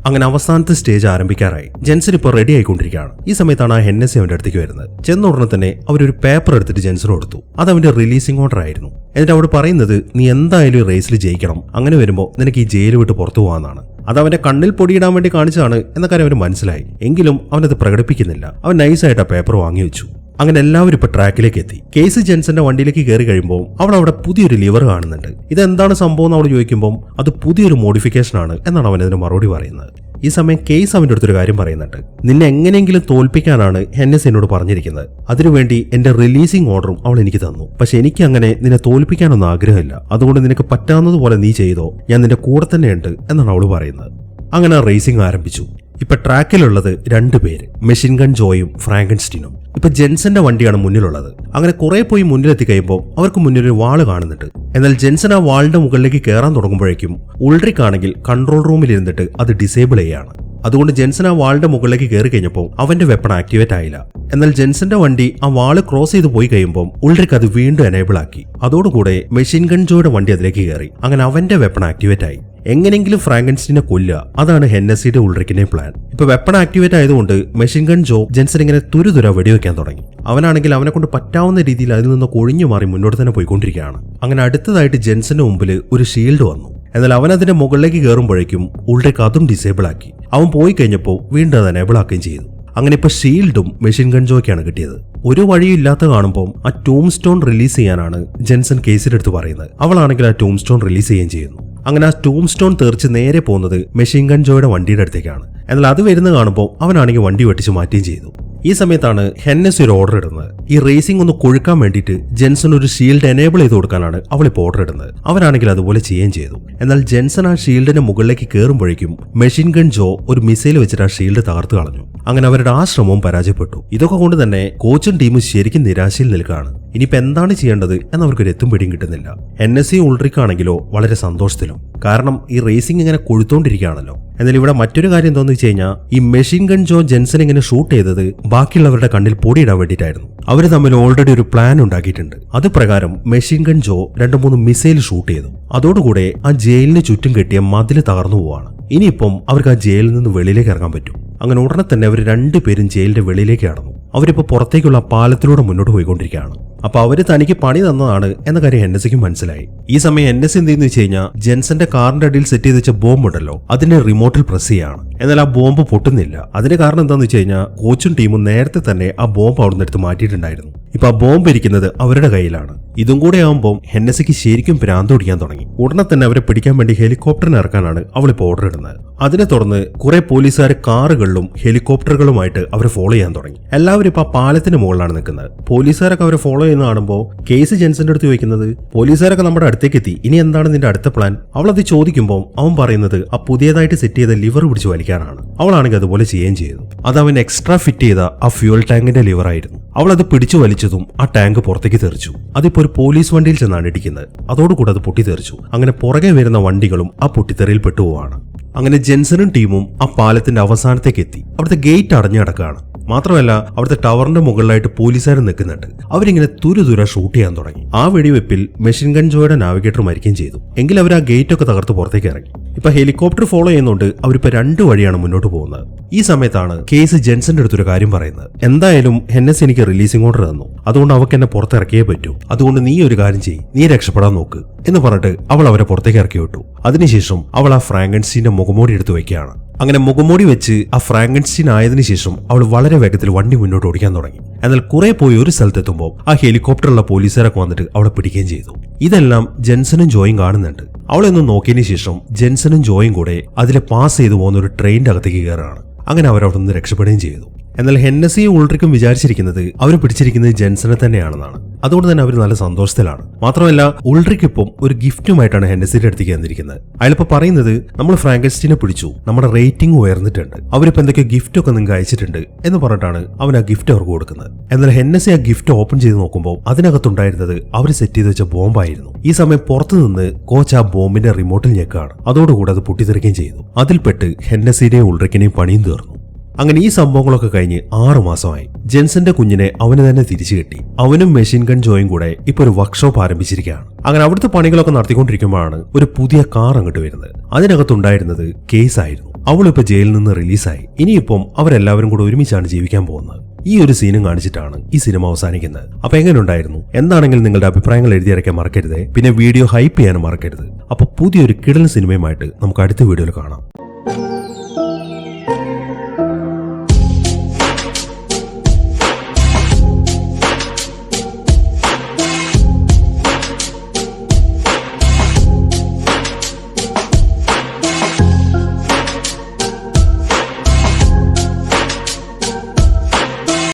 അങ്ങനെ അവസാനത്തെ സ്റ്റേജ് ആരംഭിക്കാറായി. ജെൻസൺ ഇപ്പോൾ റെഡി ആയിക്കൊണ്ടിരിക്കുകയാണ്. ഈ സമയത്താണ് ആ ഹെന്നസി അവന്റെ അടുത്തേക്ക് വരുന്നത്. ചെന്ന ഉടനെ തന്നെ അവരൊരു പേപ്പർ എടുത്തിട്ട് ജെൻസൺ കൊടുത്തു. അത് അവന്റെ റിലീസിംഗ് ഓർഡർ ആയിരുന്നു. എന്നിട്ട് അവിടെ പറയുന്നത് നീ എന്തായാലും റേസിൽ ജയിക്കണം, അങ്ങനെ വരുമ്പോൾ നിനക്ക് ഈ ജയിൽ വിട്ട് പുറത്തു പോകാന്നാണ്. അത് അവന്റെ കണ്ണിൽ പൊടിയിടാൻ വേണ്ടി കാണിച്ചതാണ് എന്ന കാര്യം അവന് മനസ്സിലായി. എങ്കിലും അവനത് പ്രകടിപ്പിക്കുന്നില്ല. അവൻ നൈസായിട്ട് ആ പേപ്പർ വാങ്ങി വെച്ചു. അങ്ങനെ എല്ലാവരും ഇപ്പൊ ട്രാക്കിലേക്ക് എത്തി. കേസ് ജെൻസന്റെ വണ്ടിയിലേക്ക് കയറി കഴിയുമ്പോൾ അവൾ അവിടെ പുതിയൊരു ലിവർ കാണുന്നുണ്ട്. ഇതെന്താണ് സംഭവം എന്ന് അവൾ ചോദിക്കുമ്പോൾ അത് പുതിയൊരു മോഡിഫിക്കേഷൻ ആണ് എന്നാണ് അവൻ അതിന് മറുപടി പറയുന്നത്. ഈ സമയം കേസ് അവന്റെ അടുത്തൊരു കാര്യം പറയുന്നുണ്ട്. നിന്നെ എങ്ങനെയെങ്കിലും തോൽപ്പിക്കാനാണ് ഹെന്നസി എന്നോട് പറഞ്ഞിരിക്കുന്നത്. അതിനുവേണ്ടി എന്റെ റിലീസിംഗ് ഓർഡറും അവൾ എനിക്ക് തന്നു. പക്ഷെ എനിക്ക് അങ്ങനെ നിന്നെ തോൽപ്പിക്കാനൊന്നും ആഗ്രഹമില്ല. അതുകൊണ്ട് നിനക്ക് പറ്റാവുന്നതുപോലെ നീ ചെയ്തോ, ഞാൻ നിന്റെ കൂടെ തന്നെയുണ്ട് എന്നാണ് അവൾ പറയുന്നത്. അങ്ങനെ റേസിംഗ് ആരംഭിച്ചു. ഇപ്പൊ ട്രാക്കിലുള്ളത് 2 പേര്, മെഷീൻ ഗൺ ജോയും ഫ്രാങ്കൻസ്റ്റീനും. ഇപ്പൊ ജെൻസന്റെ വണ്ടിയാണ് മുന്നിലുള്ളത്. അങ്ങനെ കുറെ പോയി മുന്നിലെത്തി കഴിയുമ്പോൾ അവർക്ക് മുന്നിലൊരു വാള് കാണുന്നുണ്ട്. എന്നാൽ ജെൻസൺ ആ വാളിന്റെ മുകളിലേക്ക് കയറാൻ തുടങ്ങുമ്പോഴേക്കും ഉൾട്രിക് ആണെങ്കിൽ കൺട്രോൾ റൂമിൽ ഇരുന്നിട്ട് അത് ഡിസേബിൾ ചെയ്യാണ്. അതുകൊണ്ട് ജെൻസൺ ആ വാളിന്റെ മുകളിലേക്ക് കയറി കഴിഞ്ഞപ്പോൾ അവന്റെ വെപ്പൺ ആക്ടിവേറ്റ് ആയില്ല. എന്നാൽ ജെൻസന്റെ വണ്ടി ആ വാള് ക്രോസ് ചെയ്ത് പോയി കഴിയുമ്പോൾ ഉൾട്രിക് അത് വീണ്ടും എനേബിൾ ആക്കി. അതോടുകൂടെ മെഷീൻ ഗൺ ജോയുടെ വണ്ടി അതിലേക്ക് കയറി. അങ്ങനെ അവന്റെ വെപ്പൺ ആക്ടിവേറ്റ് ആയി. എങ്ങനെങ്കിലും ഫ്രാങ്കൻസ്റ്റീനെ കൊല്ലുക, അതാണ് ഹെന്നസിയുടെ ഉൾട്രിക്കിന്റെ പ്ലാൻ. ഇപ്പൊ വെപ്പൺ ആക്ടിവേറ്റ് ആയതുകൊണ്ട് മെഷീൻ ഗൺ ജോ ജെൻസൺ ഇങ്ങനെ തുരുതുര വെടിവെക്കാൻ തുടങ്ങി. അവനാണെങ്കിൽ അവനെ കൊണ്ട് പറ്റാവുന്ന രീതിയിൽ അതിൽ നിന്ന് കൊഴിഞ്ഞു മാറി മുന്നോട്ട് തന്നെ പോയിക്കൊണ്ടിരിക്കുകയാണ്. അങ്ങനെ അടുത്തതായിട്ട് ജെൻസന്റെ മുമ്പിൽ ഒരു ഷീൽഡ് വന്നു. എന്നാൽ അവൻ അതിന്റെ മുകളിലേക്ക് കയറുമ്പോഴേക്കും ഉൾട്രിക് അതും ഡിസേബിൾ ആക്കി. അവൻ പോയി കഴിഞ്ഞപ്പോൾ വീണ്ടും അത് എനേബിൾ ആക്കുകയും ചെയ്തു. അങ്ങനെ ഇപ്പൊ ഷീൽഡും മെഷീൻ ഗൺ ജോയ്ക്കാണ് കിട്ടിയത്. ഒരു വഴിയും ഇല്ലാത്ത കാണുമ്പോൾ ആ ടൂം സ്റ്റോൺ റിലീസ് ചെയ്യാനാണ് ജെൻസൺ കേസിലെടുത്ത് പറയുന്നത്. അവളാണെങ്കിൽ ആ ടൂം സ്റ്റോൺ റിലീസ് ചെയ്യുകയും ചെയ്യുന്നു. അങ്ങനെ ആ ടൂം സ്റ്റോൺ തെറിച്ച് നേരെ പോകുന്നത് മെഷീൻ ഗൺ ജോയുടെ വണ്ടിയുടെ അടുത്തേക്കാണ്. എന്നാൽ അത് വരുന്ന കാണുമ്പോൾ അവനാണെങ്കിൽ വണ്ടി വെട്ടിച്ച് മാറ്റുകയും ചെയ്തു. ഈ സമയത്താണ് ഹെന്നസി ഒരു ഓർഡർ ഇടുന്നത്. ഈ റേസിംഗ് ഒന്ന് കൊഴുക്കാൻ വേണ്ടിയിട്ട് ജെൻസൺ ഒരു ഷീൽഡ് എനേബിൾ ചെയ്ത് കൊടുക്കാനാണ് അവളിപ്പോൾ ഓർഡർ ഇടുന്നത്. അവനാണെങ്കിൽ അതുപോലെ ചെയ്യുകയും ചെയ്തു. എന്നാൽ ജെൻസൺ ആ ഷീൽഡിന്റെ മുകളിലേക്ക് കയറുമ്പോഴേക്കും മെഷീൻ ഗൺ ജോ ഒരു മിസൈൽ വെച്ചിട്ട് ആ ഷീൽഡ് തകർത്ത് കളഞ്ഞു. അങ്ങനെ അവരുടെ ആ ശ്രമവും പരാജയപ്പെട്ടു. ഇതൊക്കെ കൊണ്ട് തന്നെ കോച്ചും ടീമും ശരിക്കും നിരാശയിൽ നിൽക്കുകയാണ്. ഇനിയിപ്പോൾ എന്താണ് ചെയ്യേണ്ടത് എന്നവർക്കൊരു എത്തും പിടിയും കിട്ടുന്നില്ല. ഹെന്നസി ഉൾട്രിക് ആണെങ്കിലോ വളരെ സന്തോഷത്തിലും. കാരണം ഈ റേസിംഗ് ഇങ്ങനെ കൊഴുത്തോണ്ടിരിക്കുകയാണല്ലോ. എന്നാൽ ഇവിടെ മറ്റൊരു കാര്യം എന്താണെന്ന് വെച്ച് കഴിഞ്ഞാൽ ഈ മെഷീൻ ഗൺ ജോ ജെൻസൺ ഇങ്ങനെ ഷൂട്ട് ചെയ്തത് ബാക്കിയുള്ളവരുടെ കണ്ണിൽ പൊടിയിടാൻ വേണ്ടിയിട്ടായിരുന്നു. അവർ തമ്മിൽ ഓൾറെഡി ഒരു പ്ലാൻ ഉണ്ടാക്കിയിട്ടുണ്ട്. അത് പ്രകാരം മെഷീൻ ഗൺ ജോ 2-3 മിസൈൽ ഷൂട്ട് ചെയ്തു. അതോടുകൂടെ ആ ജയിലിന് ചുറ്റും കെട്ടിയ മതില് തകർന്നു പോവാണ്. ഇനിയിപ്പം അവർക്ക് ആ ജയിലിൽ നിന്ന് വെളിയിലേക്ക് ഇറങ്ങാൻ പറ്റും. അങ്ങനെ ഉടനെ തന്നെ അവർ 2 പേരും ജയിലിന്റെ വെളിയിലേക്ക് കടന്നു. അവരിപ്പോ പുറത്തേക്കുള്ള പാലത്തിലൂടെ മുന്നോട്ട് പോയിക്കൊണ്ടിരിക്കുകയാണ്. അപ്പൊ അവര് തനിക്ക് പണി തന്നതാണ് എന്ന കാര്യം ഹെന്നസിക്ക് മനസ്സിലായി. ഈ സമയം ഹെന്നസി എന്തെന്ന് വെച്ച് കഴിഞ്ഞാൽ ജെൻസന്റെ കാറിന്റെ അടിയിൽ സെറ്റ് ചെയ്ത് വെച്ച ബോംബ് ഉണ്ടല്ലോ, അതിന്റെ റിമോട്ടിൽ പ്രസ് ചെയ്യാണ്. എന്നാൽ ആ ബോംബ് പൊട്ടുന്നില്ല. അതിന്റെ കാരണം എന്താണെന്ന് വെച്ച് കഴിഞ്ഞാൽ കോച്ചും ടീമും നേരത്തെ തന്നെ ആ ബോംബ് അവിടുന്ന് എടുത്ത് മാറ്റിയിട്ടുണ്ടായിരുന്നു. ഇപ്പൊ ആ ബോംബ് ഇരിക്കുന്നത് അവരുടെ കയ്യിലാണ്. ഇതും കൂടെ ആവുമ്പോൾ ഹെന്നസിക്ക് ശരിക്കും ഭ്രാന്ത് പിടിക്കാൻ തുടങ്ങി. ഉടനെ തന്നെ അവരെ പിടിക്കാൻ വേണ്ടി ഹെലികോപ്റ്ററിന് ഇറക്കാനാണ് അവളിപ്പോൾ ഓർഡർ ഇടുന്നത്. അതിനെ തുടർന്ന് കുറെ പോലീസുകാർ കാറുകളിലും ഹെലികോപ്റ്ററുകളുമായിട്ട് അവരെ ഫോളോ ചെയ്യാൻ തുടങ്ങി. എല്ലാവരും ഇപ്പൊ ആ പാലത്തിന് മുകളിലാണ് നിൽക്കുന്നത്. പോലീസുകാരൊക്കെ അവരെ ഫോളോ ചെയ്യുന്ന കാണുമ്പോൾ കേസ് ജെൻസന്റെ അടുത്ത് ചോദിക്കുന്നത്, പോലീസുകാരൊക്കെ നമ്മുടെ അടുത്തേക്ക് എത്തി, ഇനി എന്താണ് നിന്റെ അടുത്ത പ്ലാൻ? അവളത് ചോദിക്കുമ്പോൾ അവൻ പറയുന്നത് ആ പുതിയതായിട്ട് സെറ്റ് ചെയ്ത ലിവർ പിടിച്ച് വലിക്കാനാണ്. അവളാണെങ്കിൽ അതുപോലെ ചെയ്യുകയും ചെയ്തു. അത് അവൻ എക്സ്ട്രാ ഫിറ്റ് ചെയ്ത ആ ഫ്യൂൽ ടാങ്കിന്റെ ലിവർ ആയിരുന്നു. അവൾ അത് പിടിച്ചു വലിച്ചതും ആ ടാങ്ക് പുറത്തേക്ക് തെറിച്ചു. അതിപ്പോ ഒരു പോലീസ് വണ്ടിയിൽ ചെന്നാണ് ഇടിക്കുന്നത്. അതോടുകൂടെ അത് പൊട്ടിത്തെറിച്ചു. അങ്ങനെ പുറകെ വരുന്ന വണ്ടികളും ആ പൊട്ടിത്തെറിയിൽ പെട്ടുപോവാണ്. അങ്ങനെ ജെൻസനും ടീമും ആ പാലത്തിന്റെ അവസാനത്തേക്ക് എത്തി. അവിടുത്തെ ഗേറ്റ് അടഞ്ഞു കിടക്കുകയാണ്. മാത്രമല്ല അവിടുത്തെ ടവറിന്റെ മുകളിലായിട്ട് പോലീസുകാർ നിൽക്കുന്നുണ്ട്. അവരിങ്ങനെ തുരുതുര ഷൂട്ട് ചെയ്യാൻ തുടങ്ങി. ആ വെടിവെപ്പിൽ മെഷീൻ ഗൺ ജോയുടെ നാവിഗേറ്റർ മരിക്കുകയും ചെയ്തു. എങ്കിൽ അവർ ആ ഗേറ്റ് ഒക്കെ തകർത്ത് പുറത്തേക്ക് ഇറങ്ങി. ഇപ്പൊ ഹെലികോപ്റ്റർ ഫോളോ ചെയ്യുന്നതുകൊണ്ട് അവരിപ്പോ 2 വഴിയാണ് മുന്നോട്ട് പോകുന്നത്. ഈ സമയത്താണ് കേസ് ജെൻസന്റെ അടുത്തൊരു കാര്യം പറയുന്നത്. എന്തായാലും ഹെന്നസി എനിക്ക് റിലീസിംഗ് ഓർഡർ തന്നു, അതുകൊണ്ട് അവർക്ക് എന്നെ പുറത്തിറക്കിയേ പറ്റൂ. അതുകൊണ്ട് നീ ഒരു കാര്യം ചെയ്യ്, നീ രക്ഷപ്പെടാൻ നോക്ക് എന്ന് പറഞ്ഞിട്ട് അവൾ അവരെ പുറത്തേക്ക് ഇറക്കി വിട്ടു. അതിനുശേഷം അവൾ ആ ഫ്രാങ്കൻസ്റ്റീന്റെ മുഖമൂടി എടുത്ത് വെക്കുകയാണ്. അങ്ങനെ മുഖമൂടി വെച്ച് ആ ഫ്രാങ്കൻസ്റ്റീൻ ആയതിനു ശേഷം അവൾ വളരെ വേഗത്തിൽ വണ്ടി മുന്നോട്ട് ഓടിക്കാൻ തുടങ്ങി. എന്നാൽ കുറെ പോയി ഒരു സ്ഥലത്തെത്തുമ്പോൾ ആ ഹെലികോപ്റ്ററിലുള്ള പോലീസുകാരൊക്കെ വന്നിട്ട് അവളെ പിടിക്കുകയും ചെയ്തു. ഇതെല്ലാം ജെൻസനും ജോയും കാണുന്നുണ്ട്. അവളെന്ന് നോക്കിയതിനു ശേഷം ജെൻസനും ജോയും കൂടെ അതിലെ പാസ് ചെയ്തു പോകുന്ന ഒരു ട്രെയിനിന്റെ അകത്തേക്ക് കയറുകയാണ്. അങ്ങനെ അവർ അവിടെ നിന്ന് രക്ഷപ്പെടുകയും ചെയ്തു. എന്നാൽ ഹെന്നസിയും ഉൾറിക്കും വിചാരിച്ചിരിക്കുന്നത് അവർ പിടിച്ചിരിക്കുന്നത് ജെൻസനെ തന്നെയാണെന്നാണ്. അതുകൊണ്ട് തന്നെ അവർ നല്ല സന്തോഷത്തിലാണ്. മാത്രമല്ല ഉൾറിക്ക് ഇപ്പം ഒരു ഗിഫ്റ്റുമായിട്ടാണ് ഹെന്നസിയുടെ അടുത്തേക്ക് വന്നിരിക്കുന്നത്. അയാളിപ്പോ പറയുന്നത്, നമ്മൾ ഫ്രാങ്കൻസ്റ്റീനെ പിടിച്ചു, നമ്മുടെ റേറ്റിംഗ് ഉയർന്നിട്ടുണ്ട്, അവരിപ്പോ എന്തൊക്കെ ഗിഫ്റ്റ് ഒക്കെ നിങ്ങൾക്ക് അയച്ചിട്ടുണ്ട് എന്ന് പറഞ്ഞിട്ടാണ് അവൻ ആ ഗിഫ്റ്റ് അവർക്ക് കൊടുക്കുന്നത്. എന്നാൽ ഹെന്നസി ആ ഗിഫ്റ്റ് ഓപ്പൺ ചെയ്ത് നോക്കുമ്പോൾ അതിനകത്തുണ്ടായിരുന്നത് അവർ സെറ്റ് ചെയ്ത് വെച്ച ബോംബായിരുന്നു. ഈ സമയം പുറത്തുനിന്ന് കോച്ച് ആ ബോംബിന്റെ റിമോട്ടിൽ ഞെക്കാണ്. അതോടുകൂടി അത് പൊട്ടിത്തെറിക്കുകയും ചെയ്തു. അതിൽപ്പെട്ട് ഹെന്നസിയുടെയും ഉൾറിക്കിനെയും പണിയും തീർന്നു. അങ്ങനെ ഈ സംഭവങ്ങളൊക്കെ കഴിഞ്ഞ് 6 മാസമായി. ജെൻസന്റെ കുഞ്ഞിനെ അവന് തന്നെ തിരിച്ചു കിട്ടി. അവനും മെഷീൻ ഗൺ ജോയും കൂടെ ഇപ്പൊ ഒരു വർക്ക്ഷോപ്പ് ആരംഭിച്ചിരിക്കുകയാണ്. അങ്ങനെ അവിടുത്തെ പണികളൊക്കെ നടത്തിക്കൊണ്ടിരിക്കുമ്പോഴാണ് ഒരു പുതിയ കാർ അങ്ങോട്ട് വരുന്നത്. അതിനകത്തുണ്ടായിരുന്നത് കേസ് ആയിരുന്നു. അവളിപ്പോ ജയിലിൽ നിന്ന് റിലീസായി. ഇനിയിപ്പം അവരെല്ലാവരും കൂടെ ഒരുമിച്ചാണ് ജീവിക്കാൻ പോകുന്നത്. ഈ ഒരു സീനും കാണിച്ചിട്ടാണ് ഈ സിനിമ അവസാനിക്കുന്നത്. അപ്പൊ എങ്ങനെയുണ്ടായിരുന്നു? എന്താണെങ്കിലും നിങ്ങളുടെ അഭിപ്രായങ്ങൾ എഴുതിയിറക്കാൻ മറക്കരുത്. പിന്നെ വീഡിയോ ഹൈപ്പ് ചെയ്യാനും മറക്കരുത്. അപ്പൊ പുതിയൊരു കിടലൻ സിനിമയുമായിട്ട് നമുക്ക് അടുത്ത വീഡിയോയിൽ കാണാം.